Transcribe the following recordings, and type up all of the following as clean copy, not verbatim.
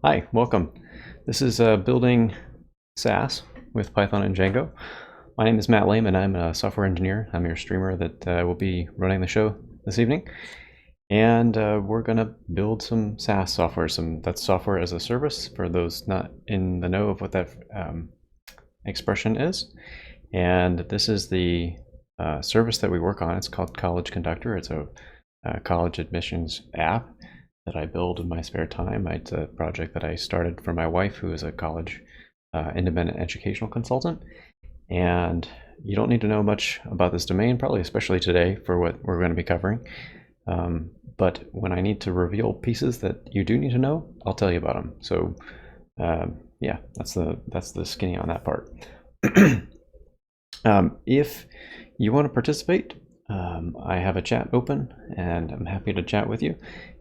Hi, welcome. This is Building SaaS with Python and Django. My name is Matt Lehman. I'm a software engineer. I'm your streamer that will be running the show this evening. And we're going to build some SaaS software. That's software as a service for those not in the know of what that expression is. And this is the service that we work on. It's called College Conductor. It's a college admissions app that I build in my spare time. It's a project that I started for my wife, who is a college independent educational consultant. And you don't need to know much about this domain, probably especially today for what we're going to be covering. But when I need to reveal pieces that you do need to know, I'll tell you about them. So yeah, that's the skinny on that part. If you want to participate, I have a chat open and I'm happy to chat with you.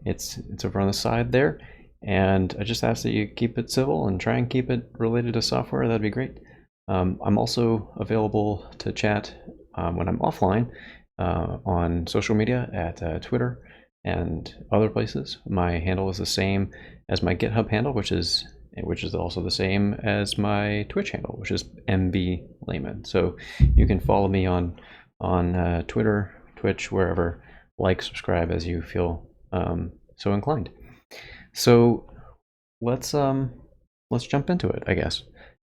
It's over on the side there, and I just ask that you keep it civil and try and keep it related to software. That'd be great. I'm also available to chat when I'm offline on social media at Twitter and other places. My handle is the same as my GitHub handle, which is also the same as my Twitch handle, which is MB Lehman. So you can follow me on Twitter, Twitch, wherever. Like, subscribe as you feel so inclined. So let's jump into it, I guess,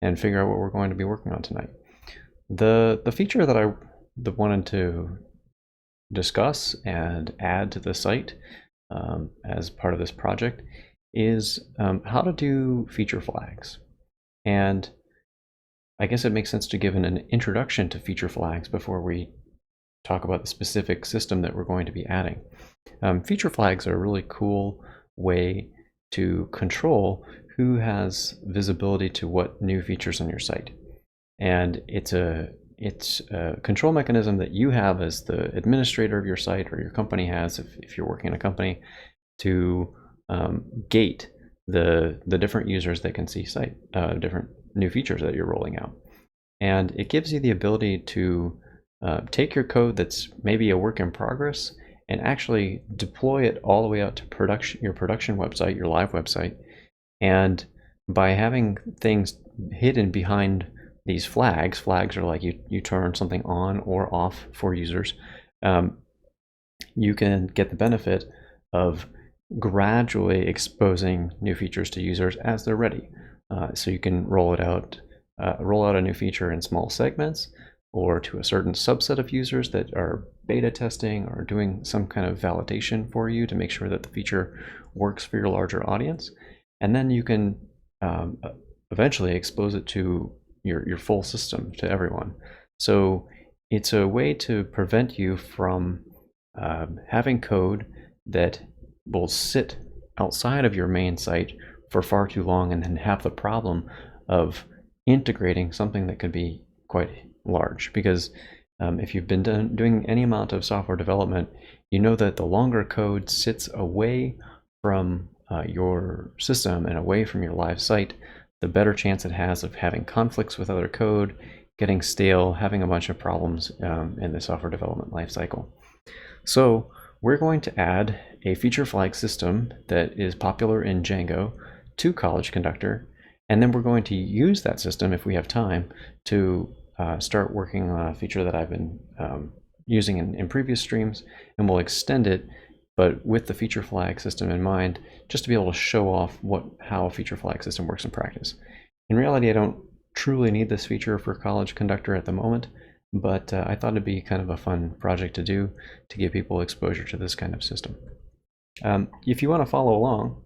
and figure out what we're going to be working on tonight. The feature that I wanted to discuss and add to the site as part of this project is how to do feature flags. And I guess it makes sense to give an introduction to feature flags before we talk about the specific system that we're going to be adding. Feature flags are a really cool way to control who has visibility to what new features on your site. And it's a control mechanism that you have as the administrator of your site, or your company has if you're working in a company, to gate the different users that can see site different new features that you're rolling out. And it gives you the ability to take your code that's maybe a work in progress and actually deploy it all the way out to your production website, your live website. And by having things hidden behind these flags are like you turn something on or off for users, you can get the benefit of gradually exposing new features to users as they're ready. So you can roll out a new feature in small segments, or to a certain subset of users that are beta testing or doing some kind of validation for you to make sure that the feature works for your larger audience. And then you can eventually expose it to your full system, to everyone. So it's a way to prevent you from having code that will sit outside of your main site for far too long and then have the problem of integrating something that could be quite large. Because if you've been doing any amount of software development, you know that the longer code sits away from your system and away from your live site, the better chance it has of having conflicts with other code, getting stale, having a bunch of problems in the software development lifecycle. So we're going to add a feature flag system that is popular in Django to College Conductor, and then we're going to use that system, if we have time, to start working on a feature that I've been using in previous streams, and we'll extend it, but with the feature flag system in mind, just to be able to show off how a feature flag system works in practice. In reality, I don't truly need this feature for College Conductor at the moment, but I thought it'd be kind of a fun project to do to give people exposure to this kind of system. If you want to follow along,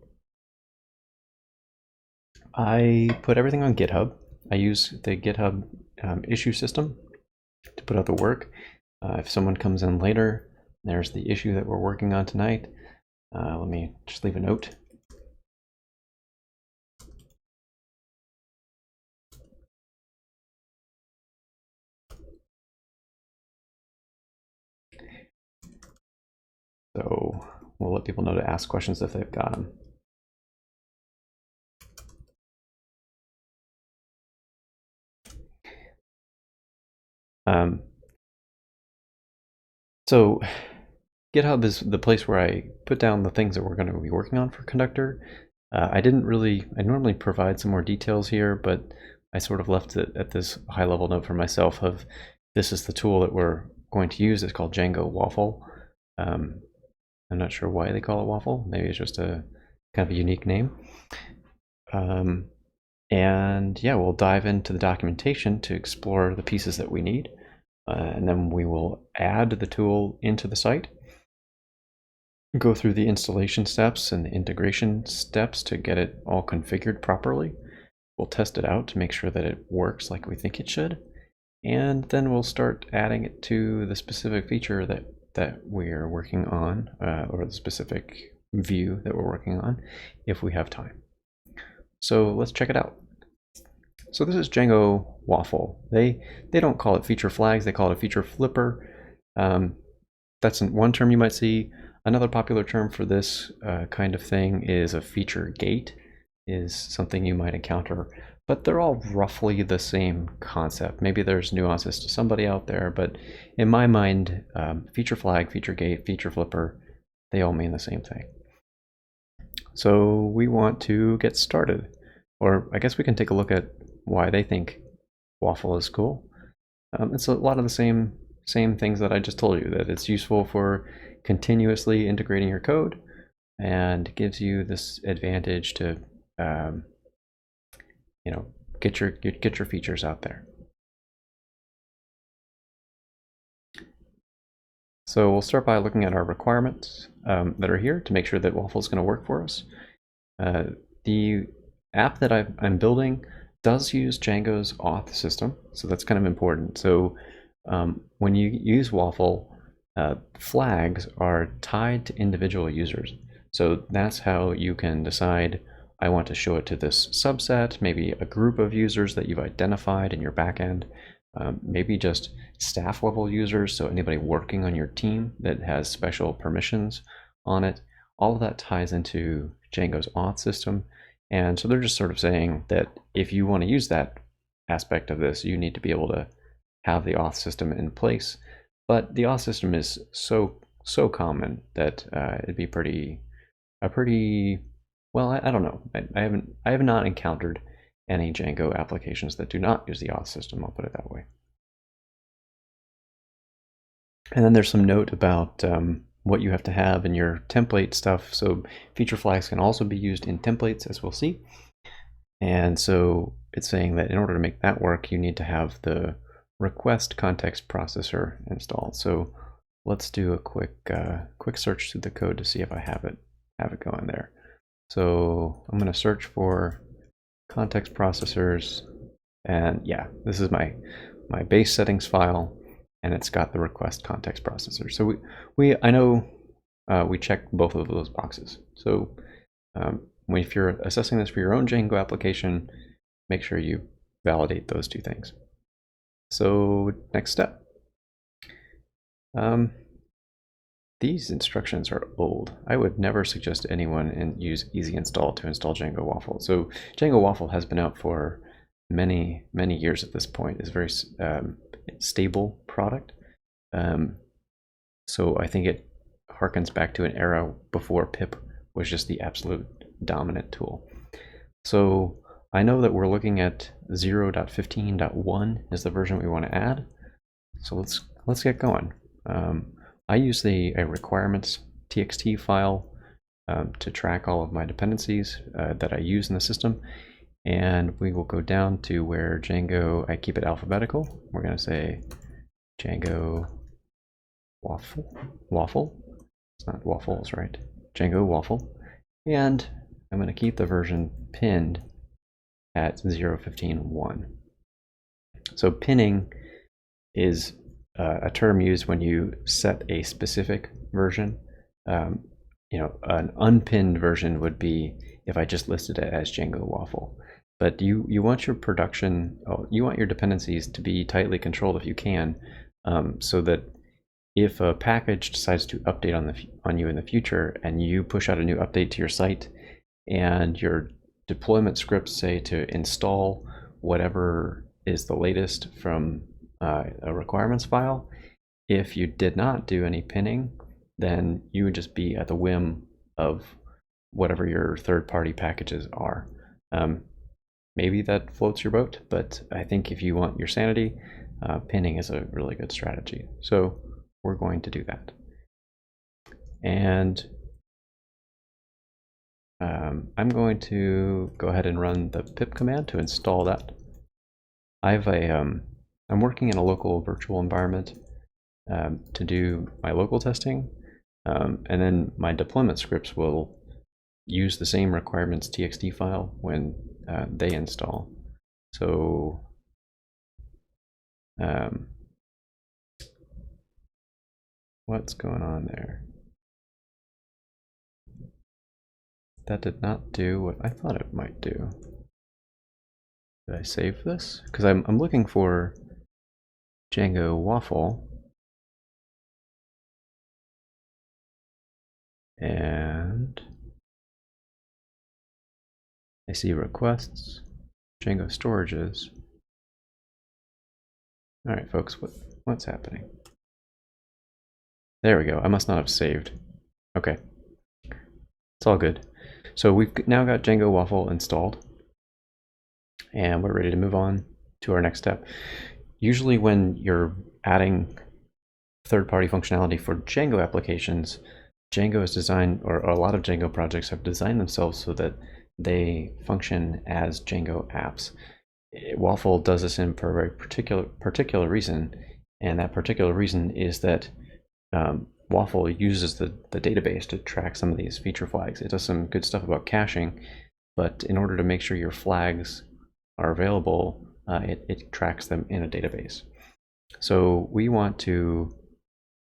I put everything on GitHub. I use the GitHub issue system to put out the work. If someone comes in later, there's the issue that we're working on tonight. Let me just leave a note. So we'll let people know to ask questions if they've got them. So GitHub is the place where I put down the things that we're going to be working on for Conductor. I normally provide some more details here, but I sort of left it at this high level note for myself of this is the tool that we're going to use. It's called Django Waffle. I'm not sure why they call it Waffle. Maybe it's just a kind of a unique name. And yeah, we'll dive into the documentation to explore the pieces that we need. And then we will add the tool into the site, go through the installation steps and the integration steps to get it all configured properly. We'll test it out to make sure that it works like we think it should. And then we'll start adding it to the specific feature that we're working on, or the specific view that we're working on, if we have time. So let's check it out. So this is Django Waffle. They don't call it feature flags, they call it a feature flipper. That's one term you might see. Another popular term for this kind of thing is a feature gate, is something you might encounter, but they're all roughly the same concept. Maybe there's nuances to somebody out there, but in my mind, feature flag, feature gate, feature flipper, they all mean the same thing. So we want to get started, or I guess we can take a look at why they think Waffle is cool. It's a lot of the same things that I just told you, that it's useful for continuously integrating your code and gives you this advantage to get your features out there. So we'll start by looking at our requirements that are here to make sure that Waffle is going to work for us. The app that I'm building does use Django's auth system, so that's kind of important. So when you use Waffle, flags are tied to individual users. So that's how you can decide, I want to show it to this subset, maybe a group of users that you've identified in your backend, maybe just staff level users, so anybody working on your team that has special permissions on it. All of that ties into Django's auth system. And so they're just sort of saying that if you want to use that aspect of this, you need to be able to have the auth system in place. But the auth system is so common that it'd be well, I don't know. I have not encountered any Django applications that do not use the auth system. I'll put it that way. And then there's some note about what you have to have in your template stuff. So feature flags can also be used in templates, as we'll see. And so it's saying that in order to make that work, you need to have the request context processor installed. So let's do a quick search through the code to see if I have it going there. So I'm going to search for context processors, and yeah, this is my base settings file, and it's got the request context processor. So I know we checked both of those boxes. So if you're assessing this for your own Django application, make sure you validate those two things. So next step. These instructions are old. I would never suggest to anyone use easy install to install Django Waffle. So Django Waffle has been out for many years at this point. It's a very stable product. So I think it harkens back to an era before pip was just the absolute dominant tool. So I know that we're looking at 0.15.1 is the version we want to add. So let's get going. I use a requirements txt file to track all of my dependencies that I use in the system. And we will go down to where Django, I keep it alphabetical. We're going to say Django Waffle. It's not waffles, right? Django Waffle. And I'm going to keep the version pinned at 0.15.1. So pinning is a term used when you set a specific version. An unpinned version would be if I just listed it as Django Waffle. But you want your you want your dependencies to be tightly controlled if you can, so that if a package decides to update on you in the future, and you push out a new update to your site, and your deployment scripts say to install whatever is the latest from a requirements file, if you did not do any pinning, then you would just be at the whim of whatever your third-party packages are. Maybe that floats your boat, but I think if you want your sanity, pinning is a really good strategy. So we're going to do that. And I'm going to go ahead and run the pip command to install that. I'm working in a local virtual environment to do my local testing, and then my deployment scripts will use the same requirements txt file when they install. So what's going on there? That did not do what I thought it might do. Did I save this? Because I'm looking for Django Waffle. And I see requests, Django storages. All right, folks, what's happening? There we go. I must not have saved. Okay, it's all good. So we've now got Django Waffle installed, and we're ready to move on to our next step. Usually when you're adding third-party functionality for Django applications, Django is designed, or a lot of Django projects have designed themselves so that they function as Django apps. Waffle does this for a very particular reason, and that particular reason is that Waffle uses the database to track some of these feature flags. It does some good stuff about caching, but in order to make sure your flags are available, it tracks them in a database. So we want to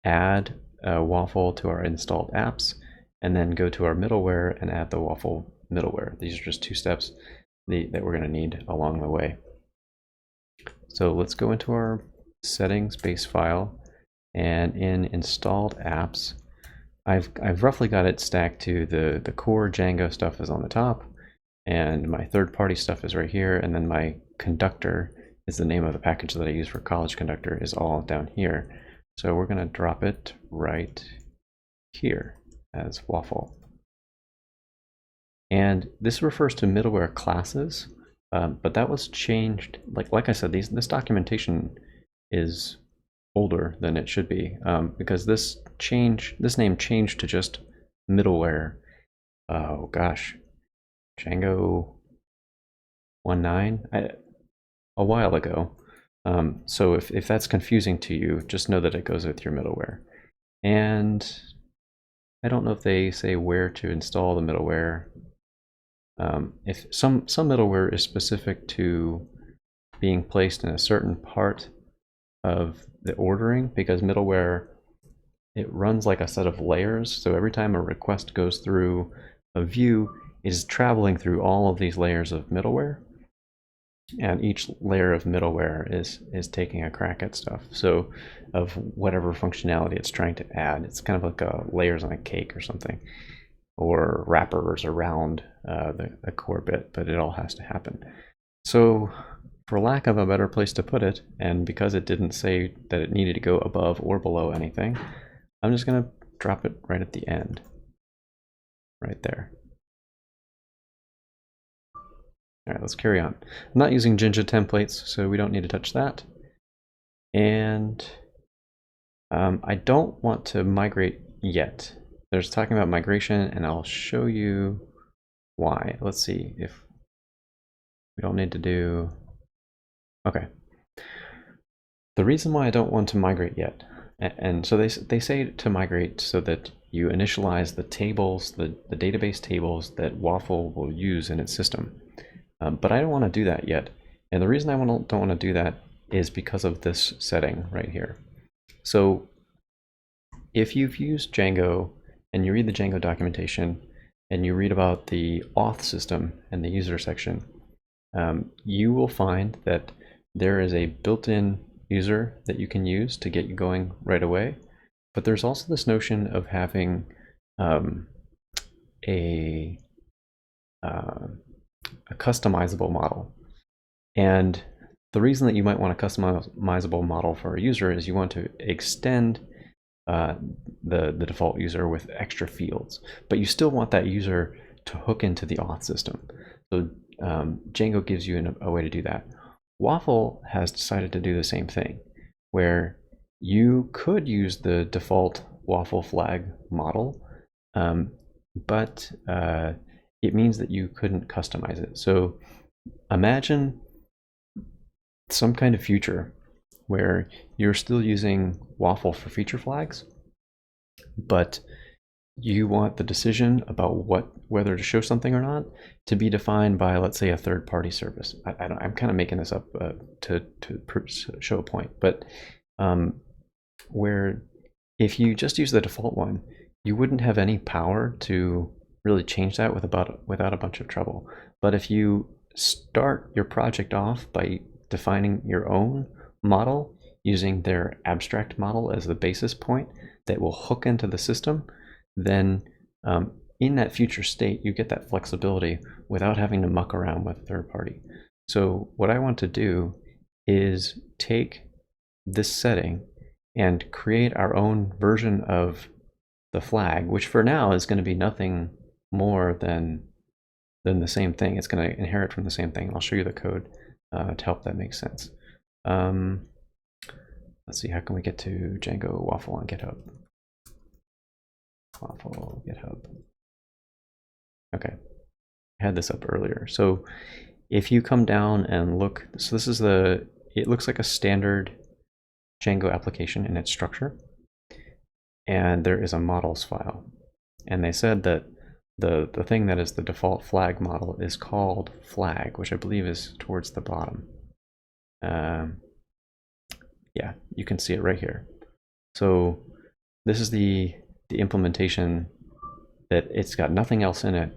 add Waffle to our installed apps, and then go to our middleware and add the Waffle middleware. These are just two steps that we're going to need along the way. So let's go into our settings base file, and in installed apps, I've roughly got it stacked to the core Django stuff is on the top, and my third-party stuff is right here, and then my conductor is the name of the package that I use for college conductor is all down here. So we're going to drop it right here as Waffle. And this refers to middleware classes, but that was changed. Like I said, this documentation is older than it should be, because this name changed to just middleware. Oh gosh, Django 1.9 a while ago. So if that's confusing to you, just know that it goes with your middleware. And I don't know if they say where to install the middleware. If some middleware is specific to being placed in a certain part of the ordering, because middleware, it runs like a set of layers. So every time a request goes through a view, it is traveling through all of these layers of middleware. And each layer of middleware is taking a crack at stuff. So of whatever functionality it's trying to add, it's kind of like layers on a cake or something, or wrappers around the core bit, but it all has to happen. So for lack of a better place to put it, and because it didn't say that it needed to go above or below anything, I'm just going to drop it right at the end, right there. All right, let's carry on. I'm not using Jinja templates, so we don't need to touch that. And I don't want to migrate yet. There's talking about migration, and I'll show you why. Let's see if we don't need to do. Okay. The reason why I don't want to migrate yet, and so they say to migrate so that you initialize the tables, the database tables that Waffle will use in its system. But I don't want to do that yet. And the reason I don't want to do that is because of this setting right here. So if you've used Django and you read the Django documentation and you read about the auth system and the user section, you will find that there is a built-in user that you can use to get you going right away. But there's also this notion of having a customizable model. And the reason that you might want a customizable model for a user is you want to extend the default user with extra fields, but you still want that user to hook into the auth system. So Django gives you a way to do that. Waffle has decided to do the same thing, where you could use the default Waffle flag model, but it means that you couldn't customize it. So imagine some kind of future where you're still using Waffle for feature flags, but you want the decision about whether to show something or not to be defined by, let's say, a third-party service. I'm kind of making this up to show a point, but where if you just use the default one, you wouldn't have any power to really change that without a bunch of trouble. But if you start your project off by defining your own model using their abstract model as the basis point that will hook into the system, then in that future state, you get that flexibility without having to muck around with a third party. So what I want to do is take this setting and create our own version of the flag, which for now is going to be nothing more than the same thing. It's going to inherit from the same thing. I'll show you the code to help that make sense. Let's see, how can we get to Django Waffle on GitHub? Waffle GitHub. Okay, I had this up earlier. So if you come down and look, so this is it looks like a standard Django application in its structure. And there is a models file. And they said that the thing that is the default flag model is called flag, which I believe is towards the bottom. Yeah, you can see it right here. So this is the implementation that it's got nothing else in it,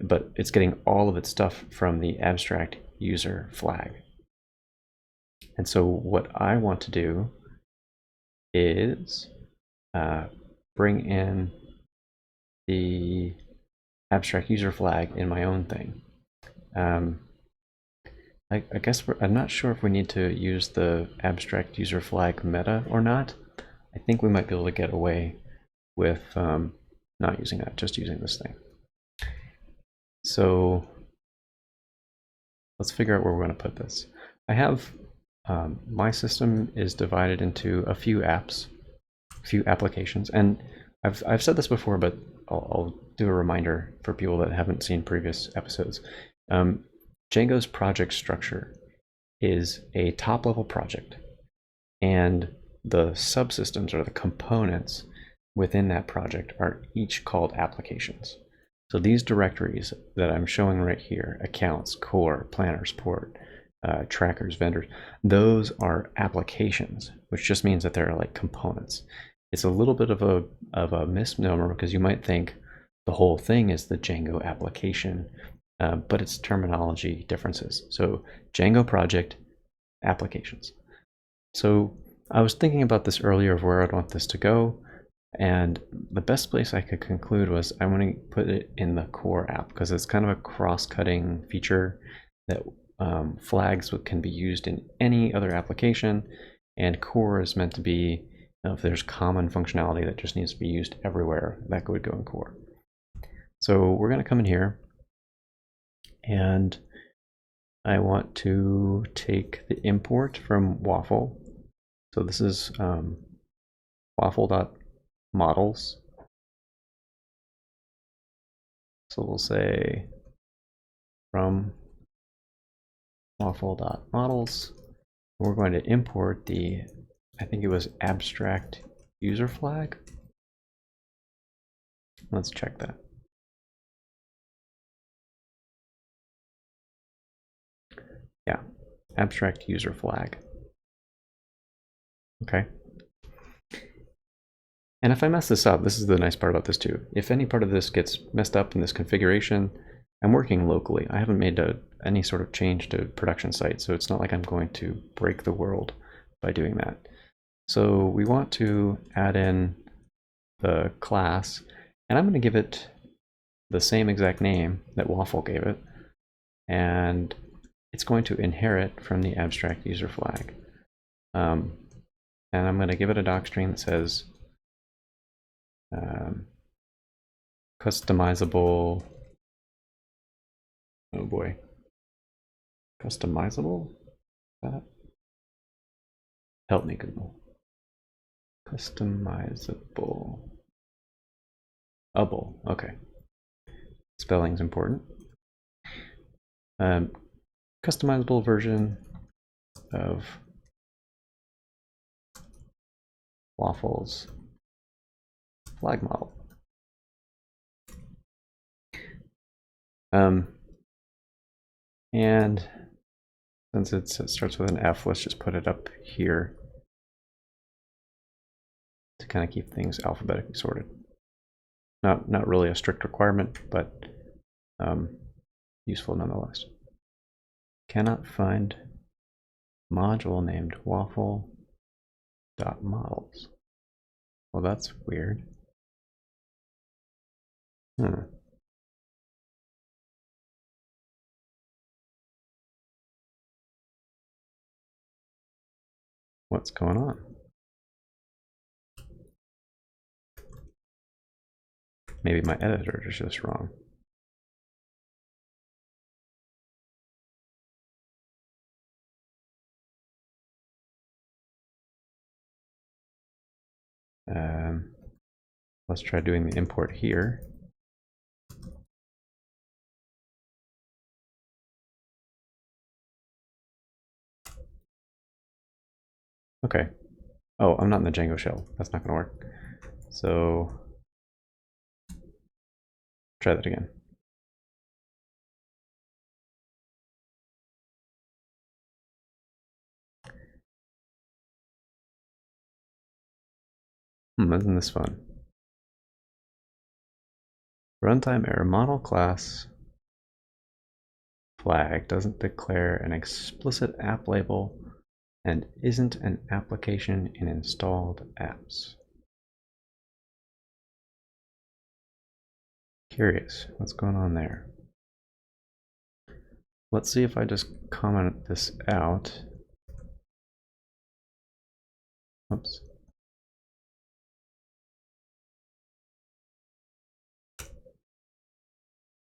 but it's getting all of its stuff from the abstract user flag. And so what I want to do is bring in the abstract user flag in my own thing. I guess I'm not sure if we need to use the abstract user flag meta or not. I think we might be able to get away with not using that, just using this thing. So let's figure out where we're going to put this. I have my system is divided into a few apps, a few applications, and I've said this before, but I'll do a reminder for people that haven't seen previous episodes. Django's project structure is a top-level project, and the subsystems or the components within that project are each called applications. So these directories that I'm showing right here, accounts, core, planners, port, trackers, vendors, those are applications, which just means that they're like components. It's a little bit of a misnomer because you might think the whole thing is the Django application, but it's terminology differences. So Django project, applications. So I was thinking about this earlier of where I'd want this to go, and the best place I could conclude was I want to put it in the core app because it's kind of a cross-cutting feature that flags can be used in any other application, and core is meant to be, if there's common functionality that just needs to be used everywhere, that would go in core. So we're going to come in here, and I want to take the import from Waffle. So this is waffle.models. So we'll say from waffle.models. We're going to import the, I think it was abstract user flag. Let's check that. Yeah, abstract user flag. Okay. And if I mess this up, this is the nice part about this too. If any part of this gets messed up in this configuration, I'm working locally. I haven't made any sort of change to production site, so it's not like I'm going to break the world by doing that. So we want to add in the class, and I'm going to give it the same exact name that Waffle gave it, and it's going to inherit from the abstract user flag. And I'm going to give it a docstring that says customizable Oh boy. Customizable? That? Help me, Google. Customizable. Able. Okay. Spelling's important. Customizable version of Waffle's flag model. And since it starts with an F, let's just put it up here to kind of keep things alphabetically sorted. Not really a strict requirement, but useful nonetheless. Cannot find module named waffle.models. Well, that's weird. What's going on? Maybe my editor is just wrong. Let's try doing the import here. Okay. Oh, I'm not in the Django shell. That's not going to work. So try that again. Isn't this fun? Runtime error. Model class flag doesn't declare an explicit app label and isn't an application in installed apps. Curious, what's going on there? Let's see if I just comment this out. Oops.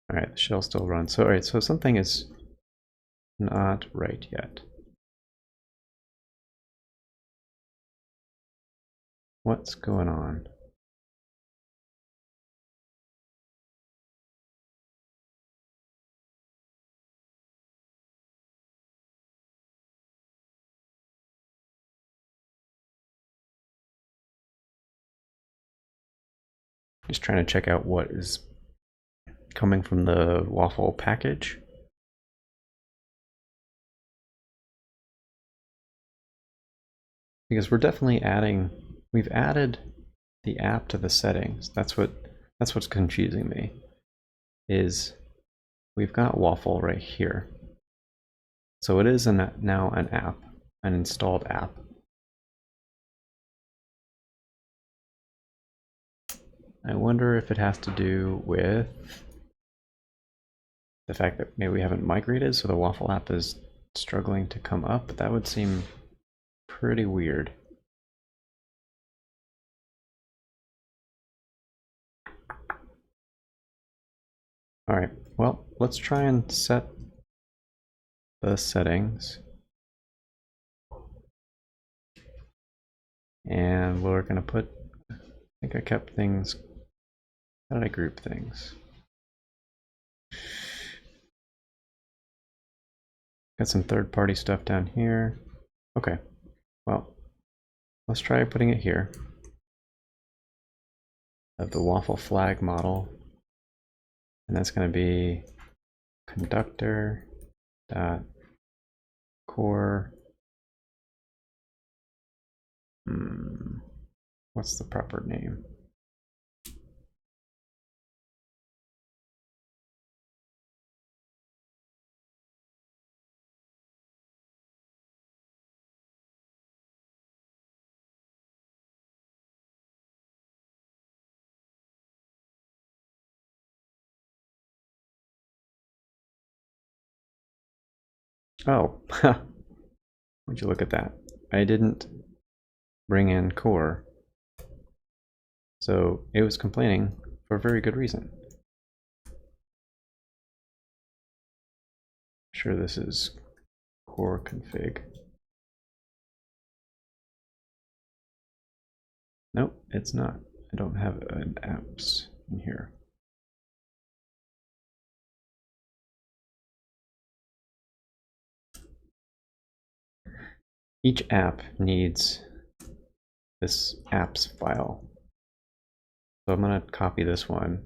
All right, the shell still runs. So, all right, so something is not right yet. What's going on? Just trying to check out what is coming from the Waffle package. Because we're definitely we've added the app to the settings. That's what's confusing me. Is we've got Waffle right here. So it is now an app, an installed app. I wonder if it has to do with the fact that maybe we haven't migrated, so the Waffle app is struggling to come up. That would seem pretty weird. All right, well, let's try and set the settings. And we're going to put, I think I kept things, how did I group things? Got some third-party stuff down here. Okay, well, let's try putting it here. Of the Waffle flag model. And that's going to be conductor dot core. What's the proper name? Oh, would you look at that? I didn't bring in core. So it was complaining for a very good reason. Sure, this is core config. Nope, it's not. I don't have an apps in here. Each app needs this apps file. So I'm going to copy this one.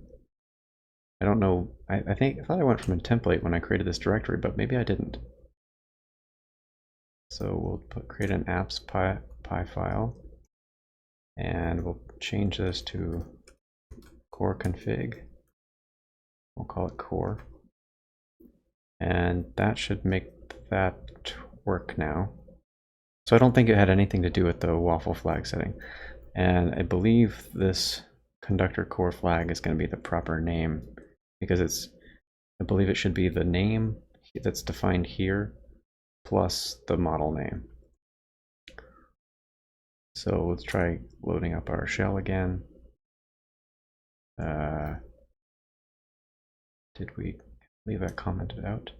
I don't know. I thought I went from a template when I created this directory, but maybe I didn't. So we'll create an apps py file, and we'll change this to core config. We'll call it core. And that should make that work now. So I don't think it had anything to do with the waffle flag setting. And I believe this conductor core flag is going to be the proper name, because I believe it should be the name that's defined here plus the model name. So let's try loading up our shell again. Did we leave that commented out?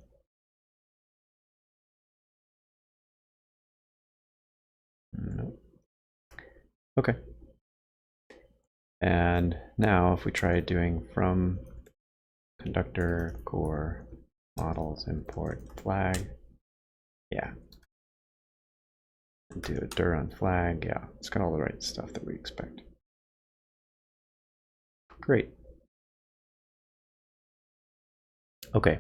Nope. Okay. And now if we try doing from conductor core models import flag, yeah. And do a dir on flag, yeah. It's got all the right stuff that we expect. Great. Okay.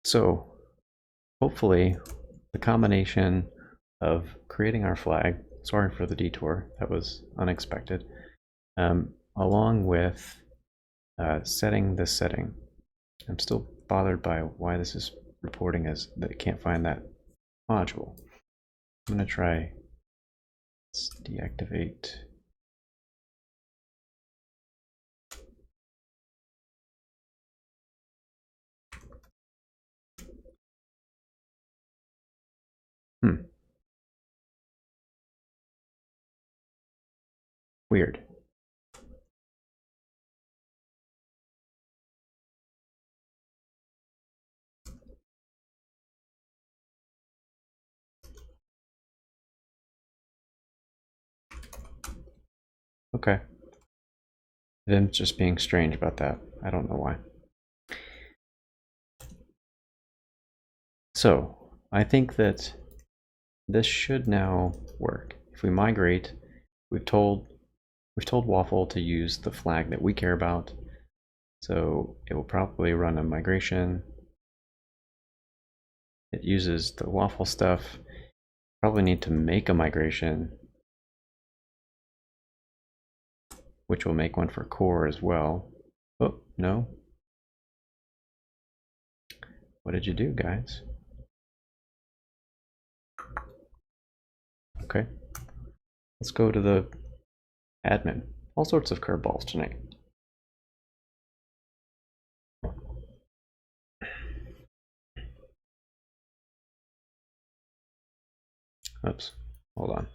So hopefully the combination of creating our flag, sorry for the detour, that was unexpected, along with setting this setting. I'm still bothered by why this is reporting as that it can't find that module. I'm going to try let's deactivate. Weird. Okay. Vim's just being strange about that. I don't know why. So I think that this should now work. If we migrate, we've told Waffle to use the flag that we care about. So it will probably run a migration. It uses the Waffle stuff. Probably need to make a migration, which will make one for core as well. Oh, no. What did you do, guys? Okay. Let's go to the admin. All sorts of curveballs tonight. Oops, hold on.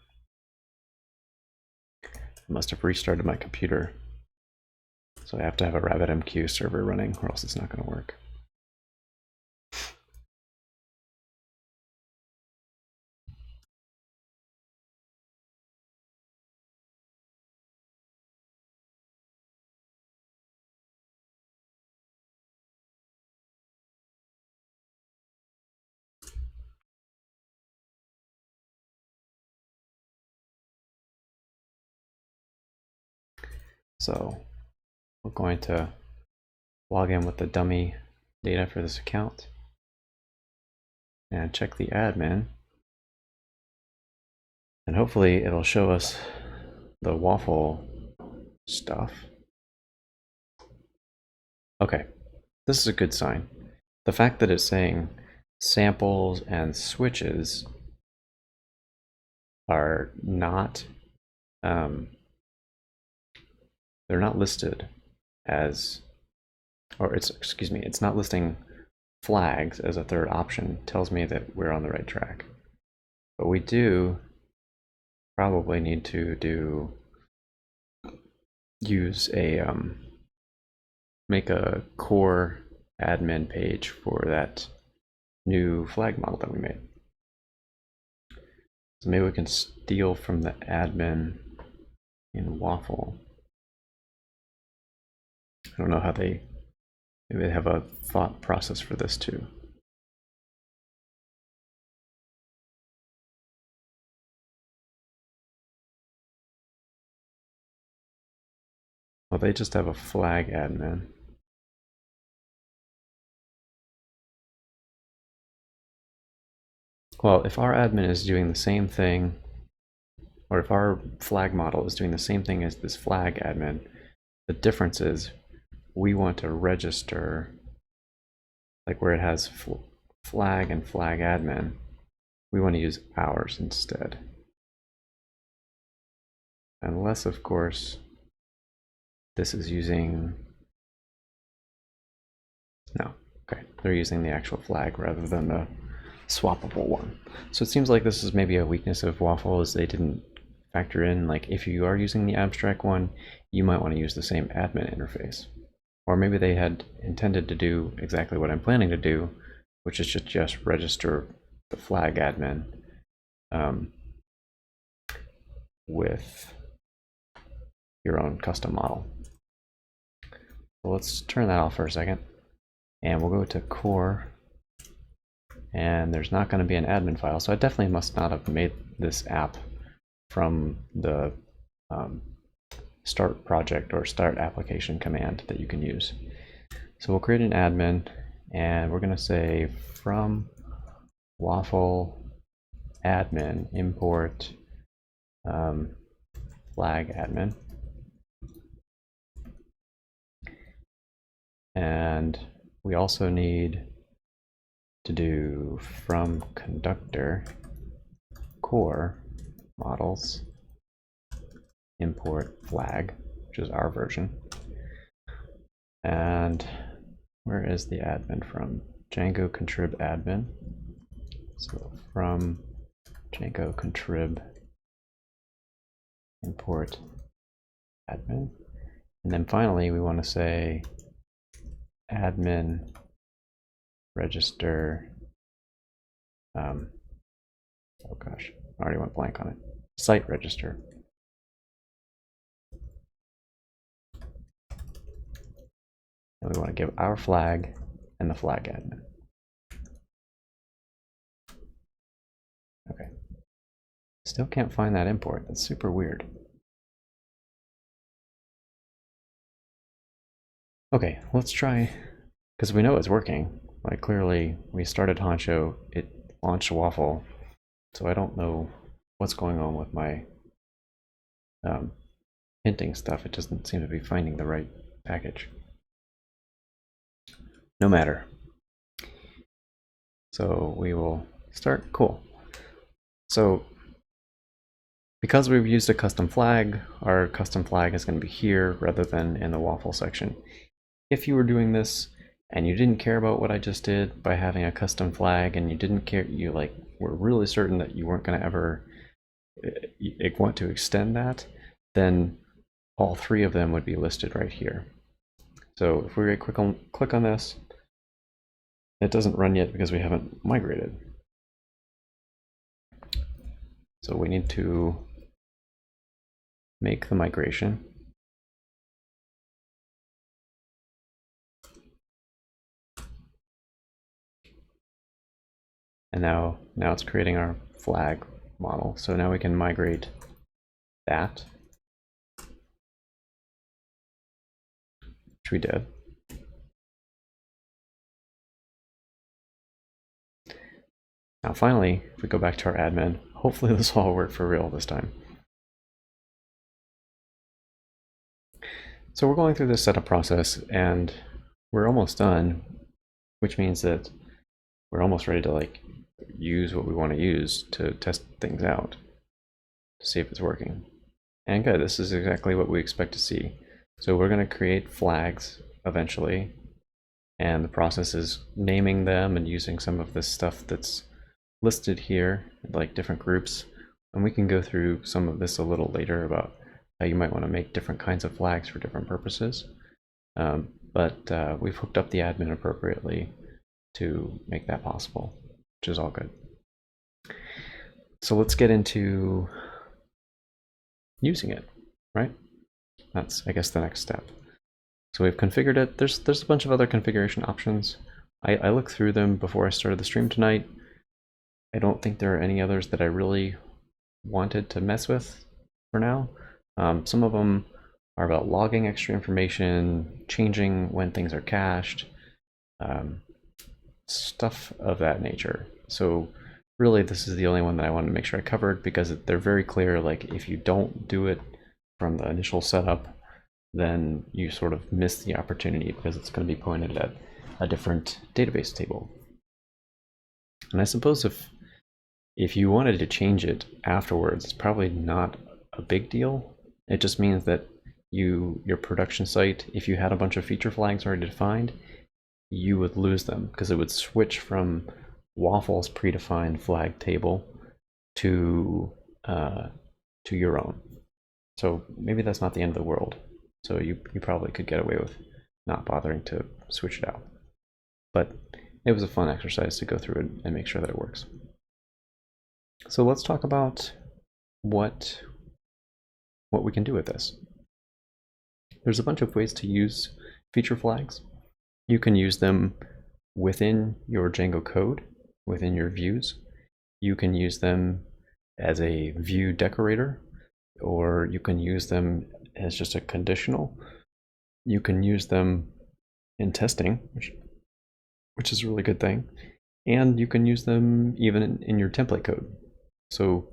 I must have restarted my computer. So I have to have a RabbitMQ server running, or else it's not going to work. So we're going to log in with the dummy data for this account and check the admin. And hopefully it'll show us the Waffle stuff. Okay, this is a good sign. The fact that it's saying samples and switches are not, they're not listed as, or excuse me, it's not listing flags as a third option, tells me that we're on the right track. But we do probably need to use a, make a core admin page for that new flag model that we made. So maybe we can steal from the admin in Waffle. I don't know how maybe they have a thought process for this too. Well, they just have a flag admin. Well, if our admin is doing the same thing, or if our flag model is doing the same thing as this flag admin, the difference is we want to register, like where it has flag and flag admin, we want to use ours instead. Unless, of course, this is using, no, okay, they're using the actual flag rather than the swappable one. So it seems like this is maybe a weakness of Waffle, is they didn't factor in, like, if you are using the abstract one, you might want to use the same admin interface. Or maybe they had intended to do exactly what I'm planning to do, which is just register the flag admin with your own custom model. So let's turn that off for a second, and we'll go to core, and there's not going to be an admin file, so I definitely must not have made this app from the start project or start application command that you can use. So we'll create an admin, and we're going to say from Waffle admin import flag admin, and we also need to do from conductor core models import flag, which is our version. And where is the admin from? Django contrib admin. So from Django contrib import admin. And then finally, we want to say admin register, oh gosh, I already went blank on it. Site register. And we want to give our flag and the flag admin. Okay. Still can't find that import. That's super weird. Okay, let's try, because we know it's working. Like, clearly we started Honcho, it launched Waffle, so I don't know what's going on with my hinting stuff. It doesn't seem to be finding the right package. No matter. So we will start. Cool. So because we've used a custom flag, our custom flag is going to be here rather than in the Waffle section. If you were doing this and you didn't care about what I just did by having a custom flag, and you didn't care, you like were really certain that you weren't going to ever want to extend that, then all three of them would be listed right here. So if we click on this, it doesn't run yet because we haven't migrated. So we need to make the migration. And now it's creating our flag model. So now we can migrate that, which we did. Now finally, if we go back to our admin, hopefully this will all work for real this time. So we're going through this setup process and we're almost done, which means that we're almost ready to like use what we want to use to test things out to see if it's working. And good, this is exactly what we expect to see. So we're going to create flags eventually, and the process is naming them and using some of this stuff that's listed here, like different groups. And we can go through some of this a little later about how you might want to make different kinds of flags for different purposes. But we've hooked up the admin appropriately. to make that possible, which is all good. So let's get into using it, right? That's, I guess, the next step. So we've configured it. There's a bunch of other configuration options. I looked through them before I started the stream tonight. I don't think there are any others that I really wanted to mess with for now. Some of them are about logging extra information, changing when things are cached, stuff of that nature. So really, this is the only one that I wanted to make sure I covered, because they're very clear. Like, if you don't do it from the initial setup, then you sort of miss the opportunity, because it's going to be pointed at a different database table. And I suppose if you wanted to change it afterwards, it's probably not a big deal. It just means that your production site, if you had a bunch of feature flags already defined, you would lose them, because it would switch from Waffle's predefined flag table to your own. So maybe that's not the end of the world. So you probably could get away with not bothering to switch it out. But it was a fun exercise to go through it and make sure that it works. So let's talk about what we can do with this. There's a bunch of ways to use feature flags. You can use them within your Django code, within your views. You can use them as a view decorator, or you can use them as just a conditional. You can use them in testing, which is a really good thing. And you can use them even in your template code. So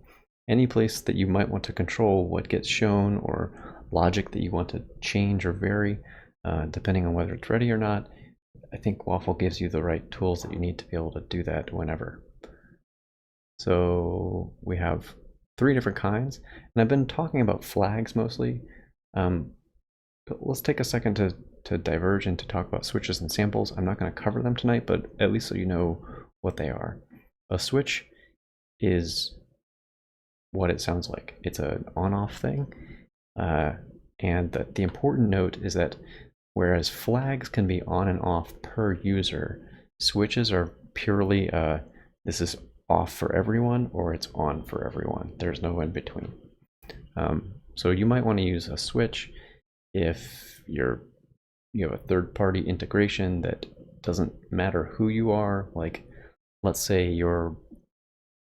any place that you might want to control what gets shown, or logic that you want to change or vary, depending on whether it's ready or not, I think Waffle gives you the right tools that you need to be able to do that whenever. So we have 3 different kinds, and I've been talking about flags mostly. But let's take a second to diverge and to talk about switches and samples. I'm not going to cover them tonight, but at least so you know what they are. A switch is what it sounds like. It's an on-off thing. And the important note is that whereas flags can be on and off per user, switches are purely this is off for everyone or it's on for everyone. There's no in between. So you might want to use a switch if you have a third-party integration that doesn't matter who you are. Like, let's say you're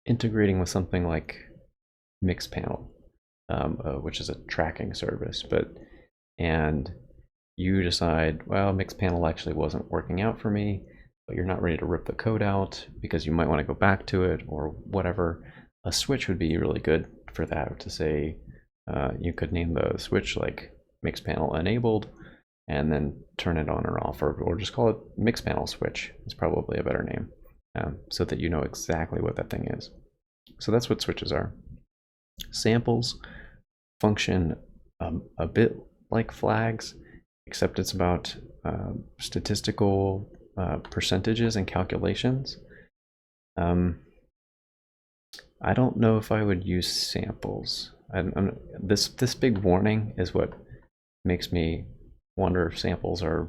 integrating with something like Mixpanel, which is a tracking service, and you decide, well, Mixpanel actually wasn't working out for me, but you're not ready to rip the code out because you might want to go back to it or whatever. A switch would be really good for that. To say, you could name the switch like Mixpanel enabled, and then turn it on or off, or just call it Mixpanel switch. It's probably a better name, so that you know exactly what that thing is. So that's what switches are. Samples function a bit like flags, except it's about statistical percentages and calculations. I don't know if I would use samples. This big warning is what makes me wonder if samples are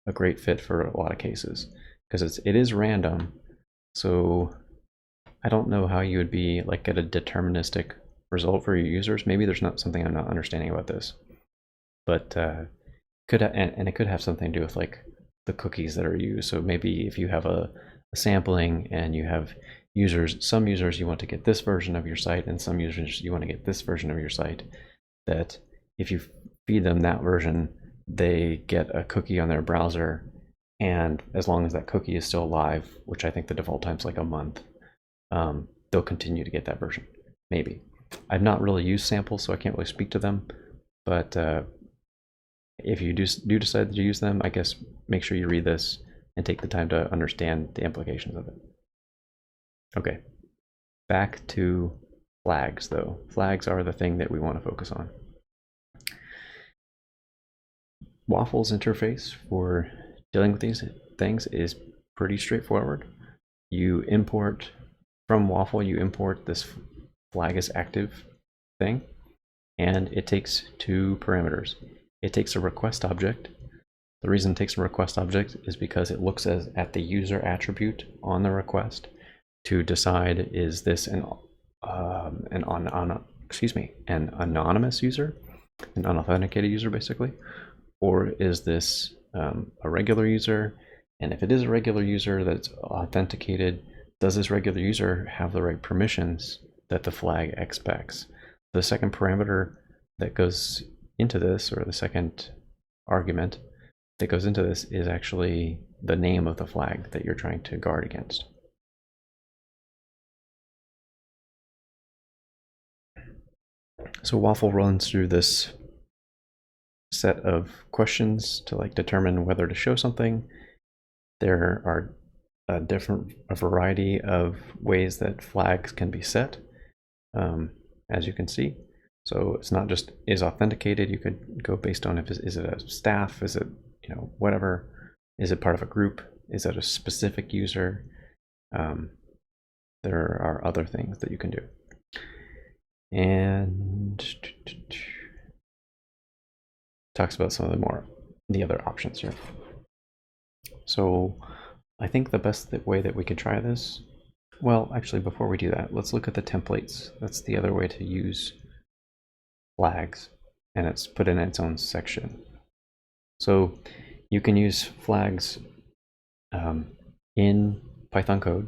a great fit for a lot of cases, because it is random. So I don't know how you would be like get a deterministic result for your users. Maybe there's not something I'm not understanding about this, but and it could have something to do with like the cookies that are used. So maybe if you have a sampling and you have users, some users you want to get this version of your site, and some users you want to get this version of your site, that if you feed them that version, they get a cookie on their browser, and as long as that cookie is still live, which I think the default time's like a month, they'll continue to get that version. Maybe. I've not really used samples, so I can't really speak to them, but if you do decide to use them, I guess make sure you read this and take the time to understand the implications of it. Okay, back to flags though. Flags are the thing that we want to focus on. Waffle's interface for dealing with these things is pretty straightforward. You import from Waffle, you import this flag is active thing, and it takes 2 parameters. It takes a request object The reason it takes a request object is because it looks at the user attribute on the request to decide, is this an anonymous user, an unauthenticated user basically, or is this a regular user? And if it is a regular user that's authenticated, does this regular user have the right permissions that the flag expects? The second parameter that goes into this, or the second argument that goes into this, is actually the name of the flag that you're trying to guard against. So Waffle runs through this set of questions to determine whether to show something. There are a variety of ways that flags can be set, as you can see. So it's not just is authenticated. You could go based on is it a staff, is it whatever, is it part of a group, is it a specific user. There are other things that you can do. And talks about some of the other options here. So I think the best way that we could try this, well, actually, before we do that, let's look at the templates. That's the other way to use flags, and it's put in its own section. So you can use flags in Python code.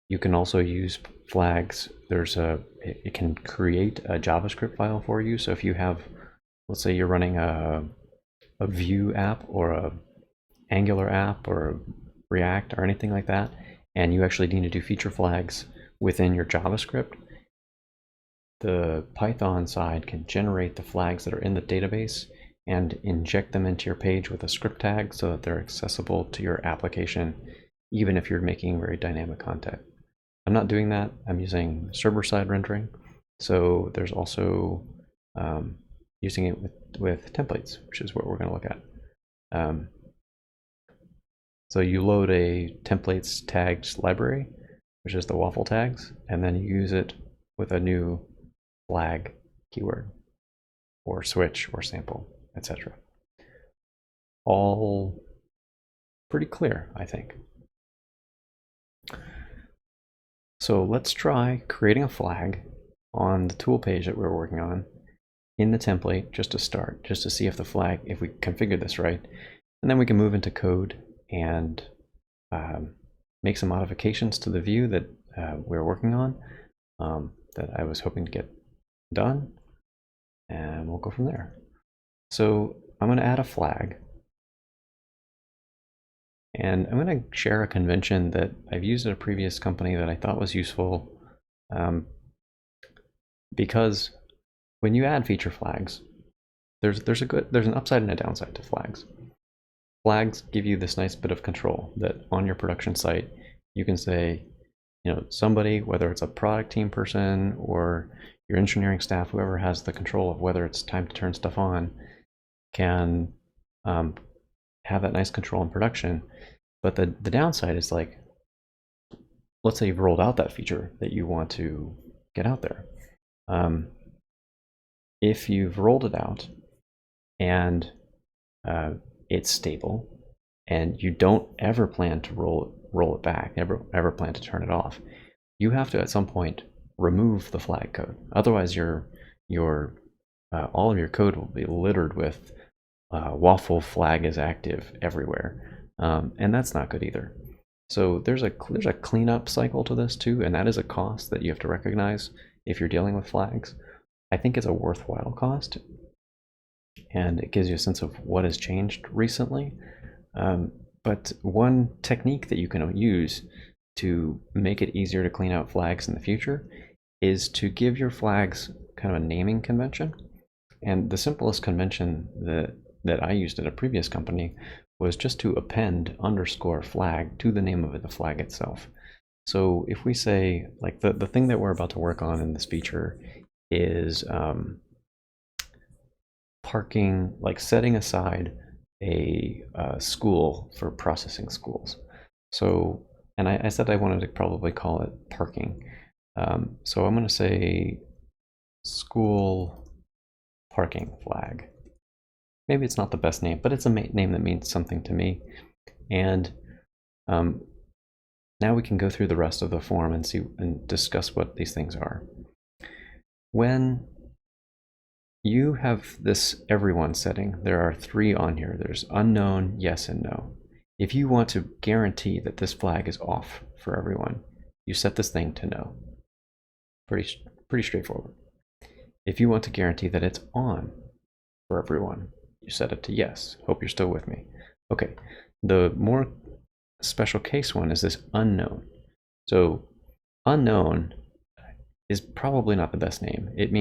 You can also use flags. It can create a JavaScript file for you. So if you have, let's say you're running a Vue app or a Angular app or React or anything like that, and you actually need to do feature flags within your JavaScript, the Python side can generate the flags that are in the database and inject them into your page with a script tag so that they're accessible to your application, even if you're making very dynamic content. I'm not doing that. I'm using server-side rendering. So there's also using it with templates, which is what we're going to look at. So you load a templates tagged library, which is the Waffle tags, and then you use it with a new flag keyword or switch or sample, etc. All pretty clear, I think. So let's try creating a flag on the tool page that we're working on in the template just to start, just to see if we configure this right. And then we can move into code and make some modifications to the view that we're working on that I was hoping to get done. And we'll go from there. So I'm going to add a flag. And I'm going to share a convention that I've used at a previous company that I thought was useful, because when you add feature flags, there's an upside and a downside to flags. Flags give you this nice bit of control that on your production site you can say, somebody, whether it's a product team person or your engineering staff, whoever has the control of whether it's time to turn stuff on, can have that nice control in production. But the downside is, let's say you've rolled out that feature that you want to get out there. If you've rolled it out and it's stable and you don't ever plan to roll it back, ever plan to turn it off, you have to at some point remove the flag code. Otherwise all of your code will be littered with Waffle flag is active everywhere. And that's not good either. So there's a cleanup cycle to this too, and that is a cost that you have to recognize if you're dealing with flags. I think it's a worthwhile cost, and it gives you a sense of what has changed recently. But one technique that you can use to make it easier to clean out flags in the future is to give your flags kind of a naming convention. And the simplest convention that I used at a previous company was just to append _flag to the name of the flag itself. So if we say, the thing that we're about to work on in this feature is parking, setting aside a school for processing schools. So, and I said I wanted to probably call it parking. So I'm going to say school parking flag. maybe it's not the best name, but it's a name that means something to me. And now we can go through the rest of the form and see and discuss what these things are. When you have this everyone setting, there are 3 on here. There's unknown, yes, and no. If you want to guarantee that this flag is off for everyone, you set this thing to no. Pretty straightforward. If you want to guarantee that it's on for everyone, you set it to yes. Hope you're still with me. Okay, the more special case one is this unknown. So unknown is probably not the best name. It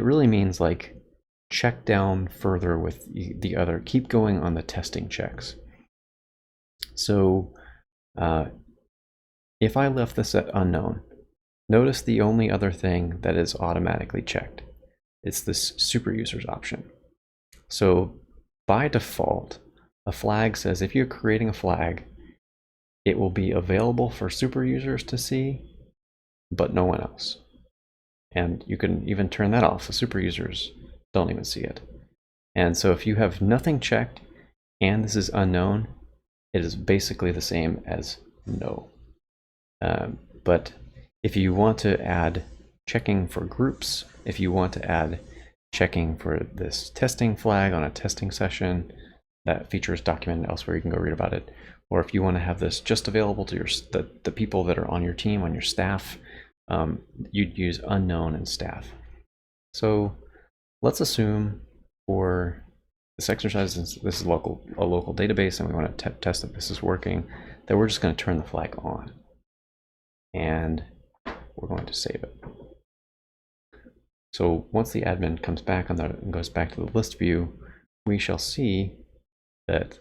really means like check down further with the other, keep going on the testing checks. So if I left this at unknown, notice the only other thing that is automatically checked. It's this super users option. So by default, a flag says if you're creating a flag, it will be available for super users to see, but no one else. And you can even turn that off. The super users don't even see it. And so if you have nothing checked and this is unknown, it is basically the same as no. But if you want to add checking for groups, if you want to add checking for this testing flag on a testing session, that feature is documented elsewhere, you can go read about it. Or if you want to have this just available to the people that are on your team, on your staff, you'd use unknown and staff. So let's assume for this exercise, since this is a local database and we want to test that this is working, that we're just going to turn the flag on. And we're going to save it. So once the admin comes back and goes back to the list view, we shall see that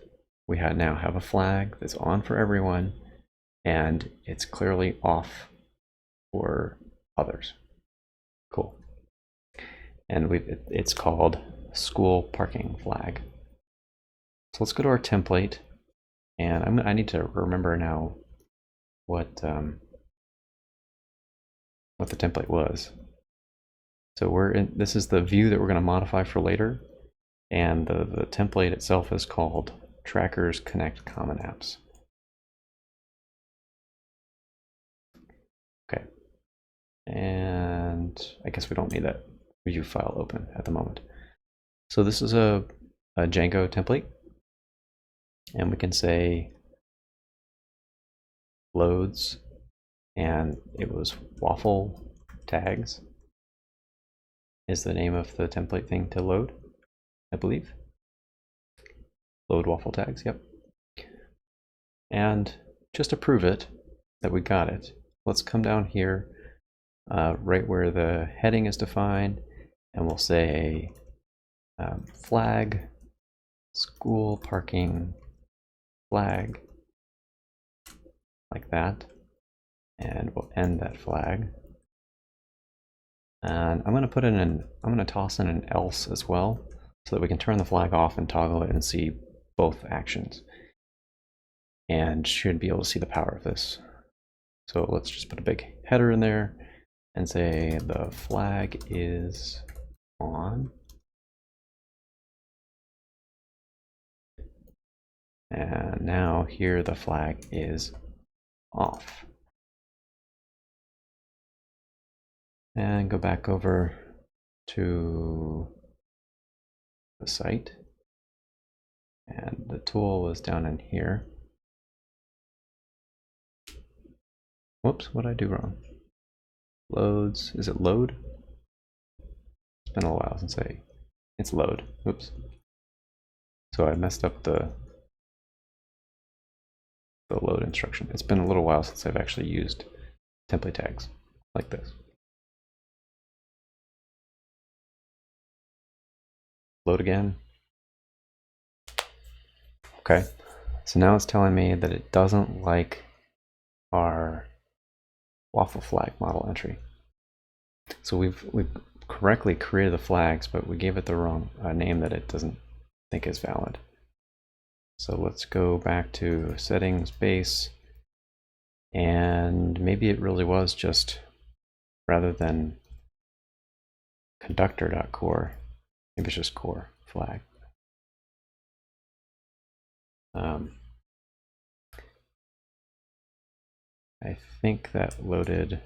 we now have a flag that's on for everyone, and it's clearly off for others. Cool. And it's called school parking flag. So let's go to our template, and I need to remember now what the template was. So this is the view that we're going to modify for later, and the template itself is called Trackers Connect Common Apps. Okay, and I guess we don't need that view file open at the moment. So this is a Django template, and we can say loads, and it was Waffle tags is the name of the template thing to load, I believe. Load Waffle tags, yep. And just to prove it, that we got it, let's come down here, right where the heading is defined, and we'll say flag, school parking flag, like that. And we'll end that flag. And I'm going to toss in an else as well, so that we can turn the flag off and toggle it and see both actions. And should be able to see the power of this. So let's just put a big header in there and say the flag is on. And now here the flag is off. And go back over to the site. And the tool was down in here. Whoops, what did I do wrong? Loads, is it load? It's been a while since it's load, oops. So I messed up the load instruction. It's been a little while since I've actually used template tags like this. Load again. Okay, so now it's telling me that it doesn't like our waffle flag model entry. So we've correctly created the flags, but we gave it the wrong name that it doesn't think is valid. So let's go back to settings, base, and maybe it really was just, rather than conductor.core, maybe it's just core flag. I think that reloaded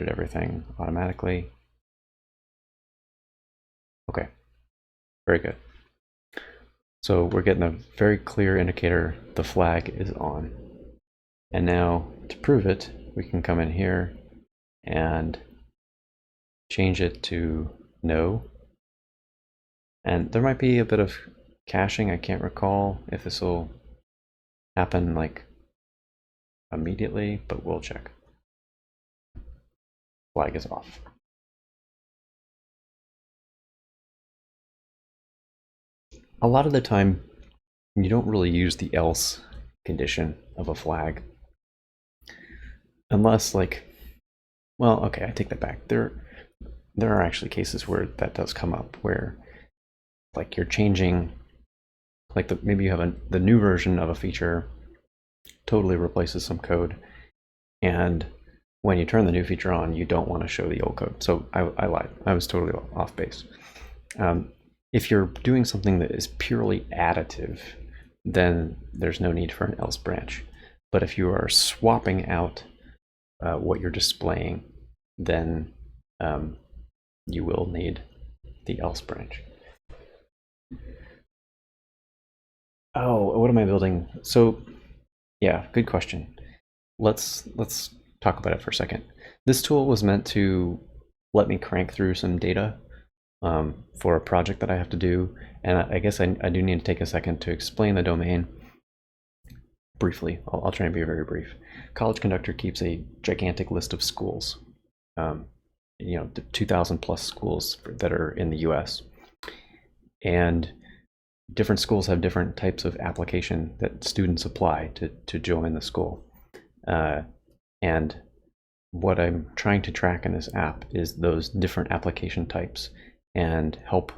everything automatically. Okay, very good. So we're getting a very clear indicator the flag is on. And now to prove it, we can come in here and change it to no. And there might be a bit of caching. I can't recall if this will happen like immediately, but we'll check. Flag is off. A lot of the time, you don't really use the else condition of a flag. Unless well, okay, I take that back. There are actually cases where that does come up, where like you're changing, like maybe you have the new version of a feature totally replaces some code, and when you turn the new feature on, you don't want to show the old code. So I lied. I was totally off base. If you're doing something that is purely additive, then there's no need for an else branch. But if you are swapping out what you're displaying, then you will need the else branch. Oh, what am I building? So yeah, good question. Let's talk about it for a second. This tool was meant to let me crank through some data for a project that I have to do. And I guess I do need to take a second to explain the domain briefly. I'll try and be very brief. College Conductor keeps a gigantic list of schools, the 2,000 plus schools that are in the US. And different schools have different types of application that students apply to join the school. And what I'm trying to track in this app is those different application types and help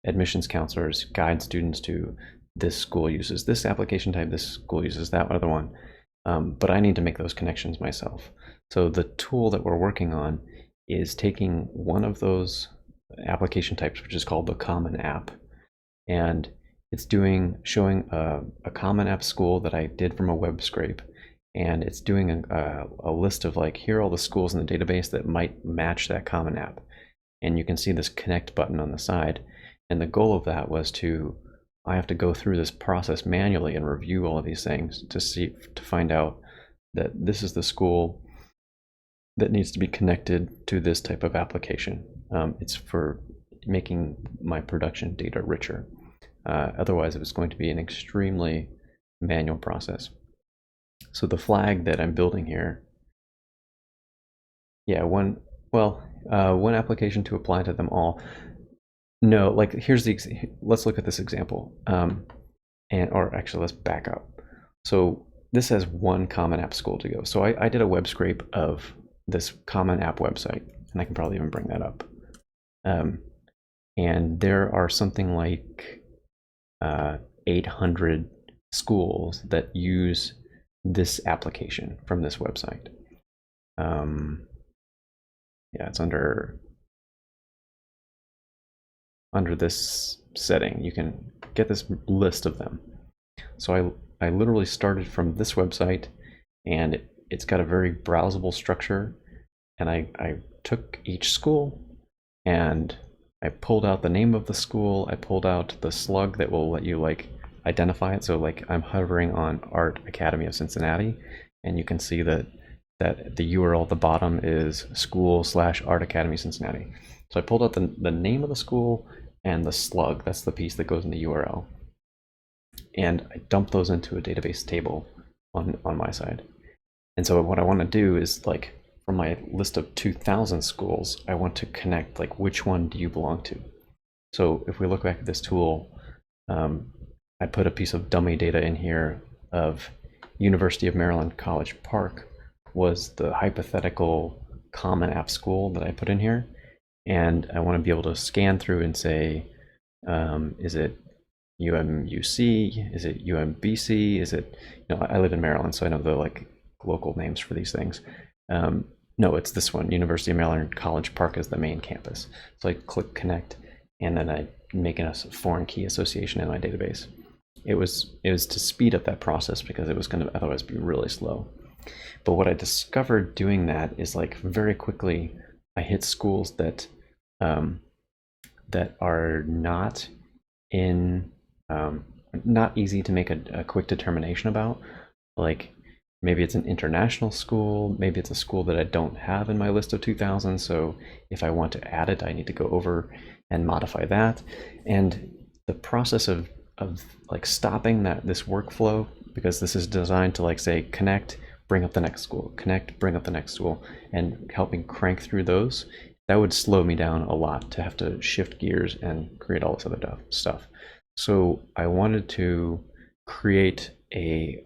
admissions counselors guide students to this school uses this application type, this school uses that other one. But I need to make those connections myself. So the tool that we're working on is taking one of those application types, which is called the Common App, and it's showing a Common App school that I did from a web scrape, and it's doing a list of here are all the schools in the database that might match that Common App. And you can see this connect button on the side. And the goal of that was I have to go through this process manually and review all of these things to find out that this is the school that needs to be connected to this type of application. It's for making my production data richer. Otherwise, it was going to be an extremely manual process. So the flag that I'm building here, one application to apply to them all. No, let's look at this example. Or actually, let's back up. So this has one Common App school to go. So I did a web scrape of this Common App website, and I can probably even bring that up. And there are something like 800 schools that use this application from this website. It's under this setting. You can get this list of them. So I literally started from this website, and it's got a very browsable structure. And I took each school and I pulled out the name of the school. I pulled out the slug that will let you identify it. So I'm hovering on Art Academy of Cincinnati, and you can see that the URL at the bottom is school/Art Academy Cincinnati. So I pulled out the name of the school and the slug. That's the piece that goes in the URL. And I dumped those into a database table on my side. And so what I want to do is from my list of 2,000 schools, I want to connect which one do you belong to. So if we look back at this tool, I put a piece of dummy data in here of University of Maryland College Park was the hypothetical Common App school that I put in here. And I want to be able to scan through and say, is it UMUC? Is it UMBC? Is it, I live in Maryland, so I know the local names for these things. No, it's this one, University of Maryland College Park is the main campus. So I click connect, and then I make a foreign key association in my database. it was to speed up that process because it was going to otherwise be really slow. But what I discovered doing that is like very quickly I hit schools that that are not in not easy to make a quick determination about. Like maybe it's an international school, maybe it's a school that I don't have in my list of 2000. So if I want to add it, I need to go over and modify that. And the process of like stopping this workflow, because this is designed to like say connect, bring up the next school, connect, bring up the next school, and helping crank through those, that would slow me down a lot to have to shift gears and create all this other stuff. So I wanted to create a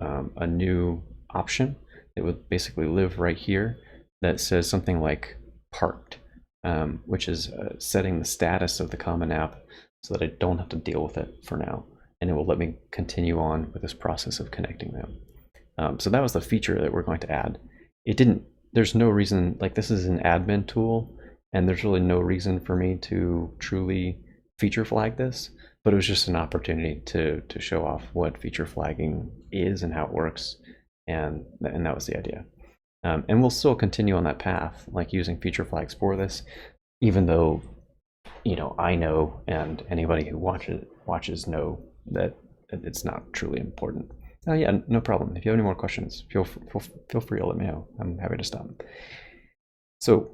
new option that would basically live right here that says something like parked, which is setting the status of the Common App so that I don't have to deal with it for now. And it will let me continue on with this process of connecting them. So that was the feature that we're going to add. There's no reason, like this is an admin tool, and there's really no reason for me to truly feature flag this, but it was just an opportunity to show off what feature flagging is and how it works. And that was the idea. And we'll still continue on that path, like using feature flags for this, even though, I know, and anybody who watches know that it's not truly important. Oh yeah, no problem. If you have any more questions, feel free to let me know. I'm happy to stop. So,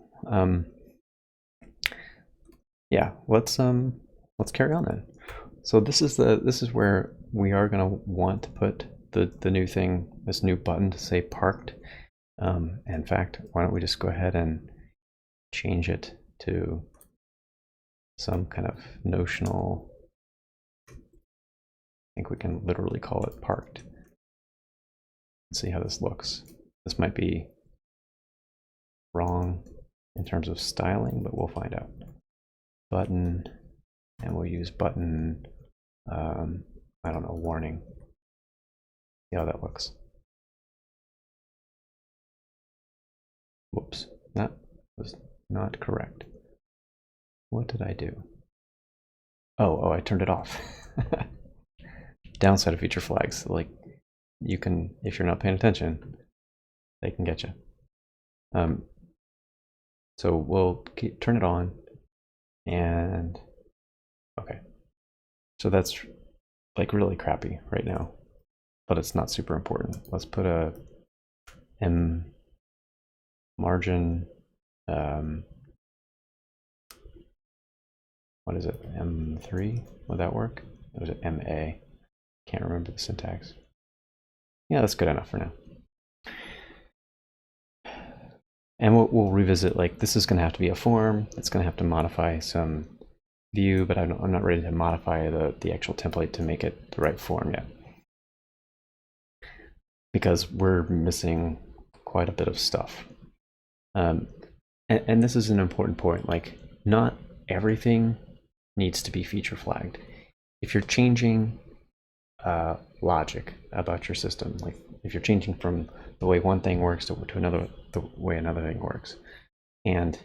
yeah, let's carry on then. So this is where we are going to want to put the new thing, this new button to say parked. In fact, why don't we just go ahead and change it to some kind of notional. I think we can literally call it parked. Let's see how this looks. This might be wrong in terms of styling, but we'll find out. Button, and we'll use button, I don't know, warning. See how that looks. Whoops, that was not correct. What did I do? Oh, I turned it off. Downside of feature flags, like you can, if you're not paying attention, they can get you. So we'll turn it on, and okay. So that's like really crappy right now, but it's not super important. Let's put a M margin, what is it, M3? Would that work? Or was it MA? Can't remember the syntax. Yeah, that's good enough for now. And we'll revisit, like this is going to have to be a form. It's going to have to modify some view, but I'm not ready to modify the actual template to make it the right form yet, because we're missing quite a bit of stuff. And this is an important point. Like not everything needs to be feature flagged. If you're changing logic about your system, like if you're changing from the way one thing works to another, the way another thing works, and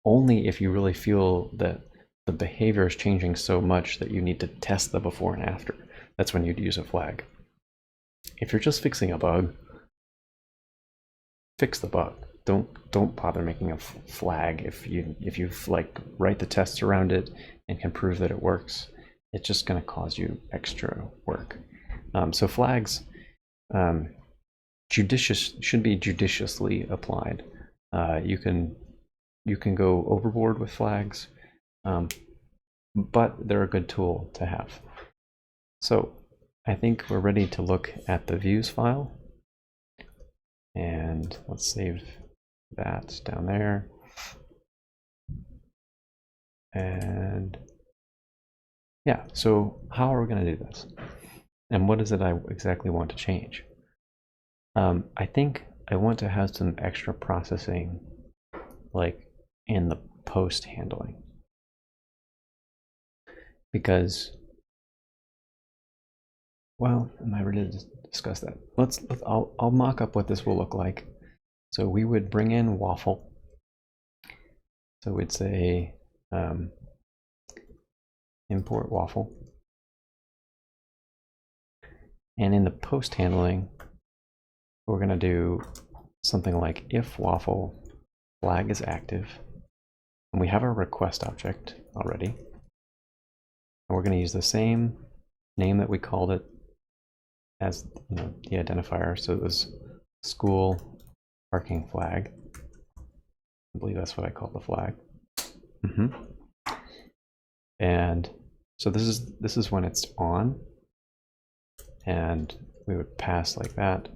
only if you really feel that the behavior is changing so much that you need to test the before and after, that's when you'd use a flag. If you're just fixing a bug, fix the bug. Don't bother making a flag if you like write the tests around it and can prove that it works. It's just going to cause you extra work. So flags should be judiciously applied. You can go overboard with flags, but they're a good tool to have. So I think we're ready to look at the views file, and let's save that down there. And yeah, so how are we going to do this? And what is it I exactly want to change? I think I want to have some extra processing, like in the post handling, because, well, am I ready to discuss that? I'll mock up what this will look like. So we would bring in Waffle. So we'd say import Waffle. And in the post handling, we're going to do something like if waffle flag is active, and we have our request object already, and we're going to use the same name that we called it as the identifier. So it was school parking flag. I believe that's what I called the flag. And so this is when it's on, and we would pass like that.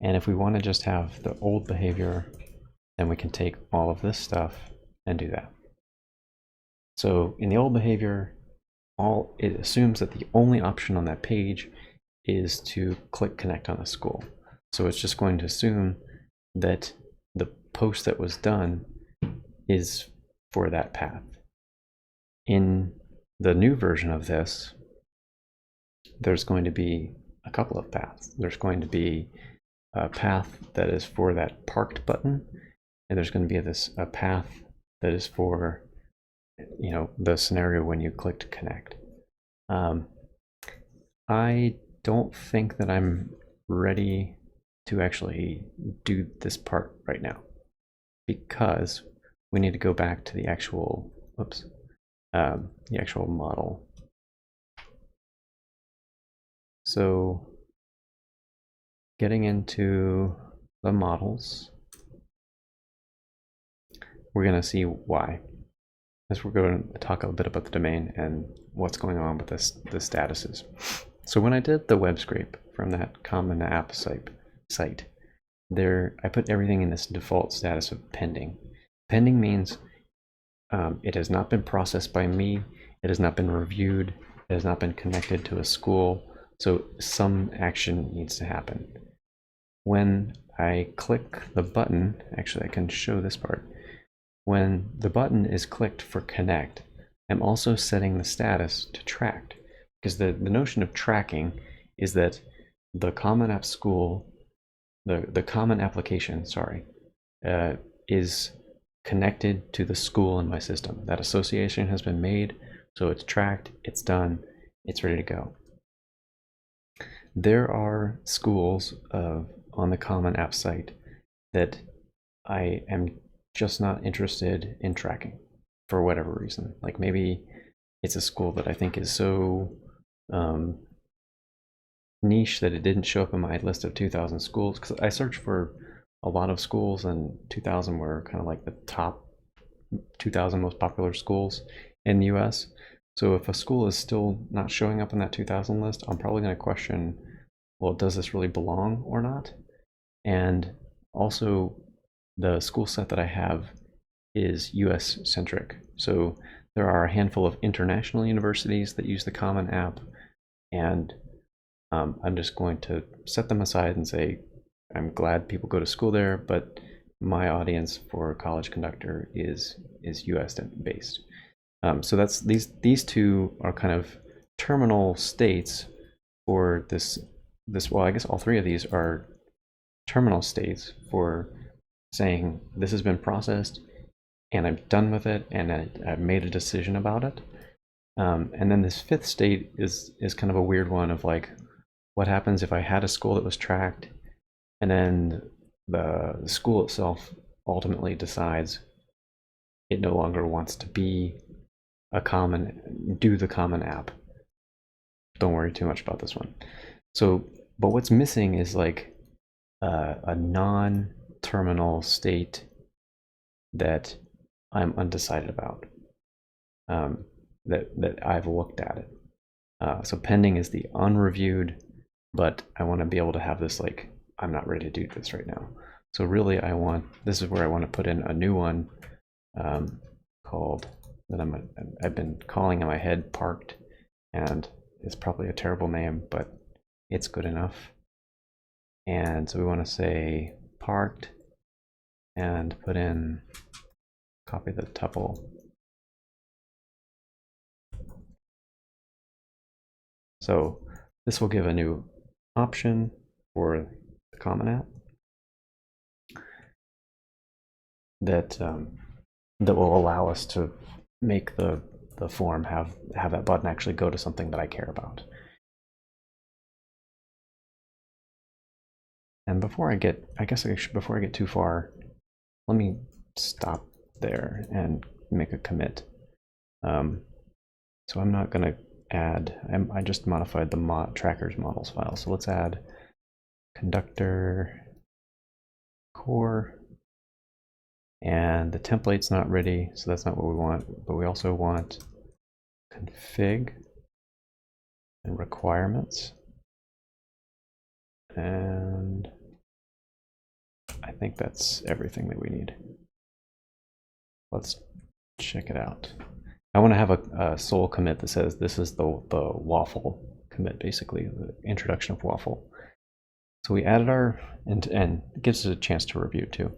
And if we want to just have the old behavior, then we can take all of this stuff and do that. So in the old behavior, it assumes that the only option on that page is to click connect on a school. So it's just going to assume that the post that was done is for that path. In the new version of this, there's going to be a couple of paths. There's going to be a path that is for that parked button, and there's going to be a path that is for the scenario when you clicked connect. I don't think that I'm ready to actually do this part right now, because we need to go back to the actual model. So getting into the models, we're going to see why. As we're going to talk a bit about the domain and what's going on with the statuses. So when I did the web scrape from that common app site, there I put everything in this default status of pending. Pending means it has not been processed by me, it has not been reviewed, it has not been connected to a school, so some action needs to happen. When I click the button, actually I can show this part. When the button is clicked for connect, I'm also setting the status to tracked, because the notion of tracking is that the common app school, the common application, is connected to the school in my system. That association has been made, so it's tracked, it's done, it's ready to go. There are schools on the common app site that I am just not interested in tracking for whatever reason. Like maybe it's a school that I think is so niche that it didn't show up in my list of 2,000 schools, because I searched for a lot of schools and 2,000 were kind of like the top 2,000 most popular schools in the US. So if a school is still not showing up in that 2,000 list, I'm probably going to question, well, does this really belong or not? And also, the school set that I have is US centric. So there are a handful of international universities that use the common app, and I'm just going to set them aside and say, I'm glad people go to school there, but my audience for College Conductor is US based. So that's these two are kind of terminal states for this. Well, I guess all three of these are terminal states for saying this has been processed and I'm done with it and I've made a decision about it. And then this fifth state is kind of a weird one of like, what happens if I had a school that was tracked and then the school itself ultimately decides it no longer wants to be the common app. Don't worry too much about this one. So, but what's missing is like a non-terminal state that I'm undecided about, that I've looked at it. So pending is the unreviewed, but I want to be able to have this like, I'm not ready to do this right now. So really this is where I want to put in a new one called, that I've been calling in my head parked, and it's probably a terrible name, but it's good enough. And so we want to say parked and put in, copy the tuple. So this will give a new option for the common app that will allow us to make the form have that button actually go to something that I care about. And before I get too far, let me stop there and make a commit. So I'm not going to add, I just modified the trackers models file. So let's add conductor core, and the template's not ready, so that's not what we want, but we also want config and requirements. And I think that's everything that we need. Let's check it out. I want to have a sole commit that says this is the Waffle commit, basically, the introduction of Waffle. So we added our, and it gives us a chance to review too.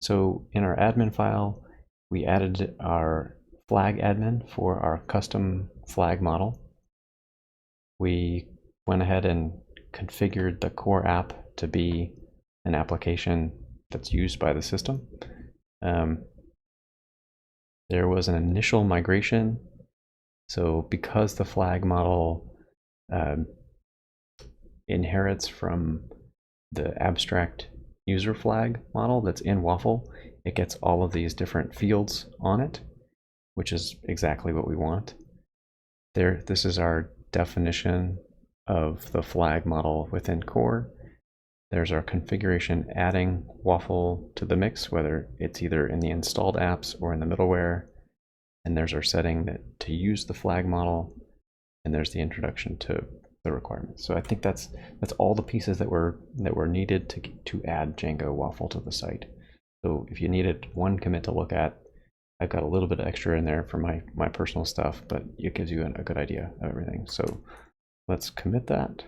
So in our admin file, we added our flag admin for our custom flag model. We went ahead and configured the core app to be an application that's used by the system. There was an initial migration. So because the flag model inherits from the abstract user flag model that's in Waffle, it gets all of these different fields on it, which is exactly what we want. This is our definition of the flag model within core. There's our configuration adding Waffle to the mix, whether it's either in the installed apps or in the middleware. And there's our setting to use the flag model. And there's the introduction to the requirements. So I think that's all the pieces that were needed to add Django Waffle to the site. So if you needed one commit to look at, I've got a little bit extra in there for my personal stuff, but it gives you a good idea of everything. So let's commit that.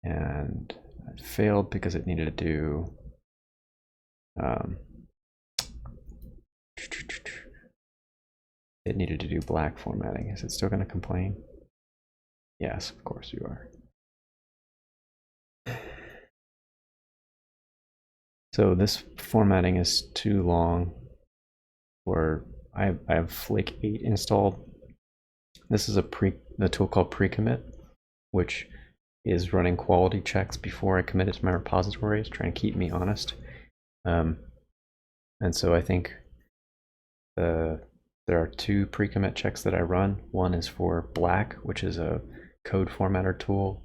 And it failed because it needed to do black formatting. Is it still going to complain? Yes, of course you are. So this formatting is too long. I have Flake 8 installed. This is a tool called pre-commit, which is running quality checks before I commit it to my repositories, trying to keep me honest. And so I think there are two pre-commit checks that I run. One is for Black, which is a code formatter tool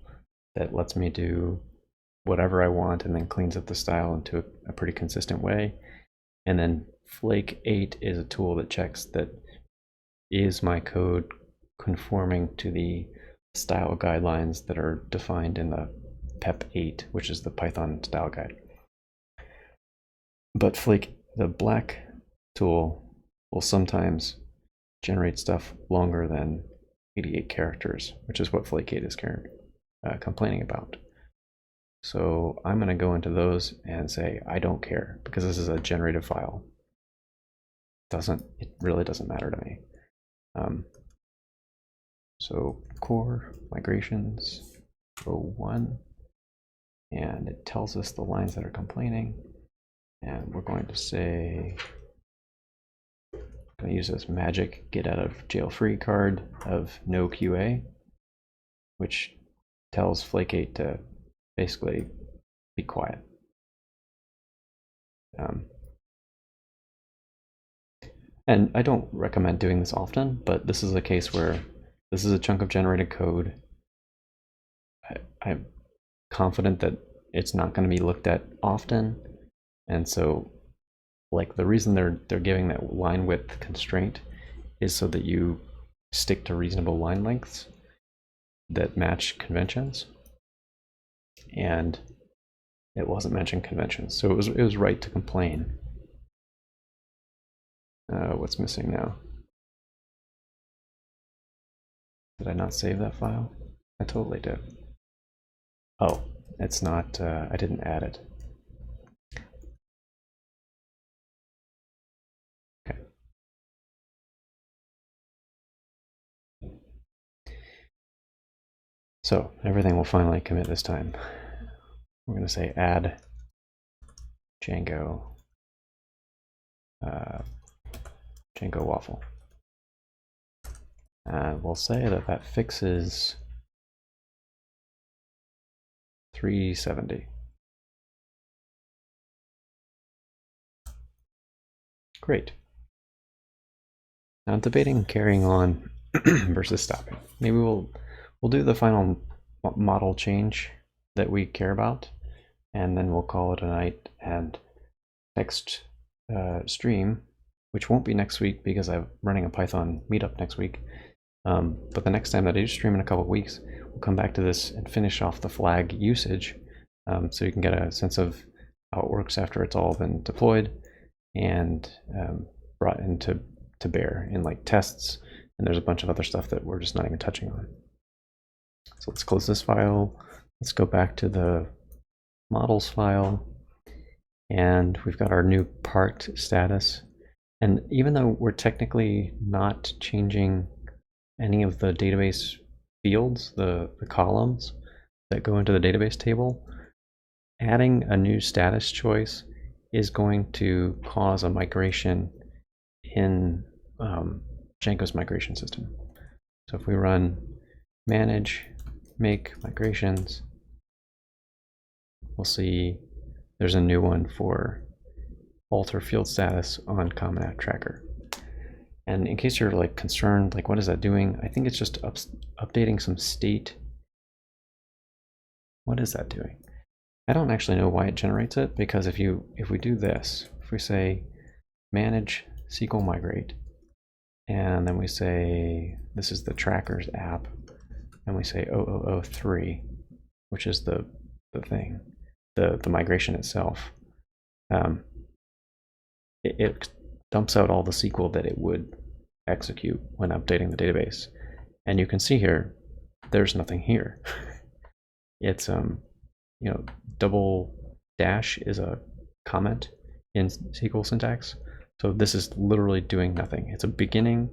that lets me do whatever I want and then cleans up the style into a pretty consistent way. And then Flake 8 is a tool that checks that is my code conforming to the style guidelines that are defined in the PEP 8, which is the Python style guide. But the Black tool will sometimes generate stuff longer than 88 characters, which is what Flake 8 is complaining about. So I'm going to go into those and say, I don't care, because this is a generated file. It really doesn't matter to me. So core migrations, row 1, and it tells us the lines that are complaining. And we're going to say, I'm going to use this magic get out of jail free card of no QA, which tells Flake 8 to basically be quiet. And I don't recommend doing this often, but this is a case where this is a chunk of generated code. I'm confident that it's not going to be looked at often. And so like the reason they're giving that line width constraint is so that you stick to reasonable line lengths that match conventions. And it wasn't mentioning conventions, so it was right to complain. What's missing now? Did I not save that file? I totally did. Oh, it's not, I didn't add it. Okay. So everything will finally commit this time. We're going to say add Django Django Waffle. And we'll say that fixes 370. Great. Now I'm debating carrying on versus stopping. Maybe we'll do the final model change that we care about, and then we'll call it a night. And next stream, which won't be next week because I'm running a Python meetup next week, but the next time that I do stream in a couple of weeks, we'll come back to this and finish off the flag usage, so you can get a sense of how it works after it's all been deployed and brought into bear in like tests. And there's a bunch of other stuff that we're just not even touching on. So let's close this file. Let's go back to the models file, and we've got our new parked status. And even though we're technically not changing any of the database fields, the columns that go into the database table, adding a new status choice is going to cause a migration in Django's migration system. So if we run manage, make migrations, we'll see there's a new one for alter field status on Common App Tracker. And in case you're like concerned, like what is that doing? I think it's just updating some state. What is that doing? I don't actually know why it generates it, because if we do this, if we say manage SQL migrate, and then we say this is the trackers app, and we say 0003, which is the thing, the migration itself, it dumps out all the SQL that it would execute when updating the database. And you can see here, there's nothing here. It's double dash is a comment in SQL syntax. So this is literally doing nothing. It's a beginning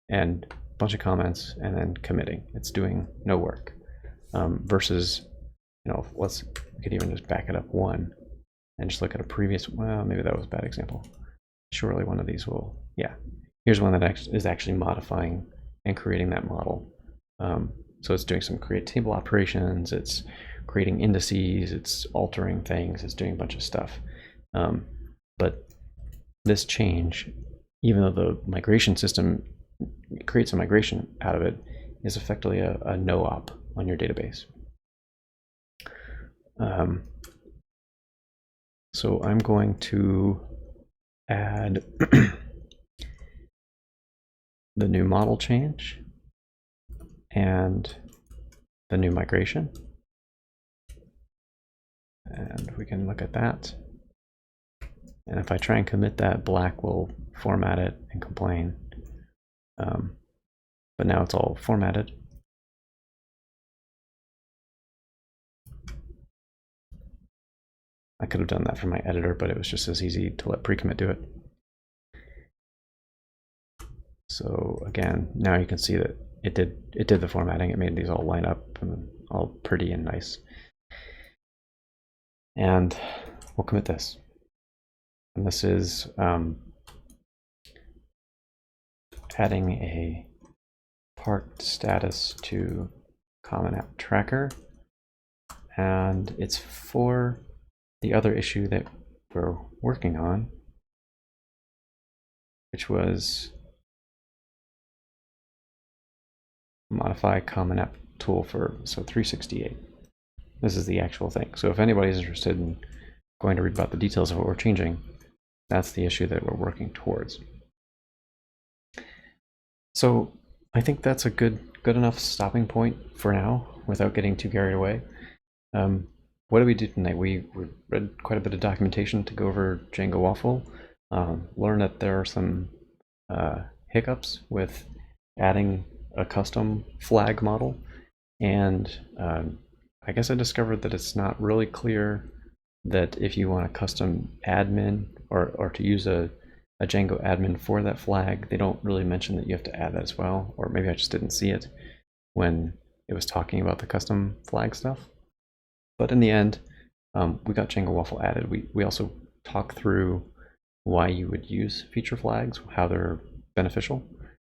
and a bunch of comments and then committing. It's doing no work. Versus, we could even just back it up one and just look at a previous, well, maybe that was a bad example. Surely one of these will, yeah. Here's one that is actually modifying and creating that model. So it's doing some create table operations, it's creating indices, it's altering things, it's doing a bunch of stuff. But this change, even though the migration system creates a migration out of it, is effectively a no-op on your database. So I'm going to add the new model change and the new migration. And we can look at that. And if I try and commit that, Black will format it and complain. But now it's all formatted. I could have done that from my editor, but it was just as easy to let pre-commit do it. So again, now you can see that it did the formatting. It made these all line up and all pretty and nice. And we'll commit this. And this is adding a parked status to Common App Tracker. And it's for the other issue that we're working on, which was modify Common App tool for 368. This is the actual thing. So if anybody's interested in going to read about the details of what we're changing, that's the issue that we're working towards. So I think that's a good enough stopping point for now without getting too carried away. What did we do tonight? We read quite a bit of documentation to go over Django Waffle, learned that there are some hiccups with adding a custom flag model, and I guess I discovered that it's not really clear that if you want a custom admin or to use a Django admin for that flag, they don't really mention that you have to add that as well, or maybe I just didn't see it when it was talking about the custom flag stuff. But in the end, we got Django Waffle added. We also talked through why you would use feature flags, how they're beneficial.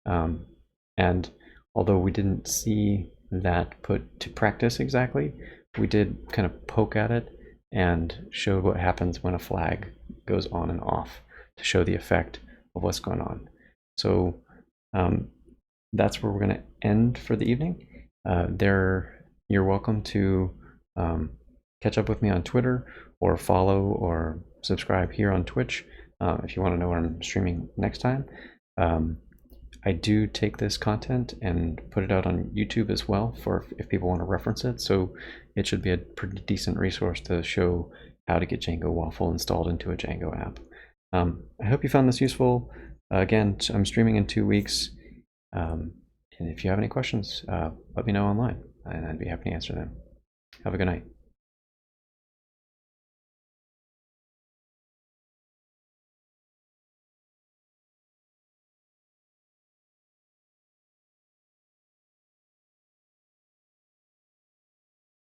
And although we didn't see that put to practice exactly, we did kind of poke at it and showed what happens when a flag goes on and off to show the effect of what's going on. So that's where we're going to end for the evening. You're welcome to catch up with me on Twitter or follow or subscribe here on Twitch if you want to know when I'm streaming next time. I do take this content and put it out on YouTube as well for if people want to reference it. So it should be a pretty decent resource to show how to get Django Waffle installed into a Django app. I hope you found this useful. Again, I'm streaming in 2 weeks. And if you have any questions, let me know online and I'd be happy to answer them. Have a good night.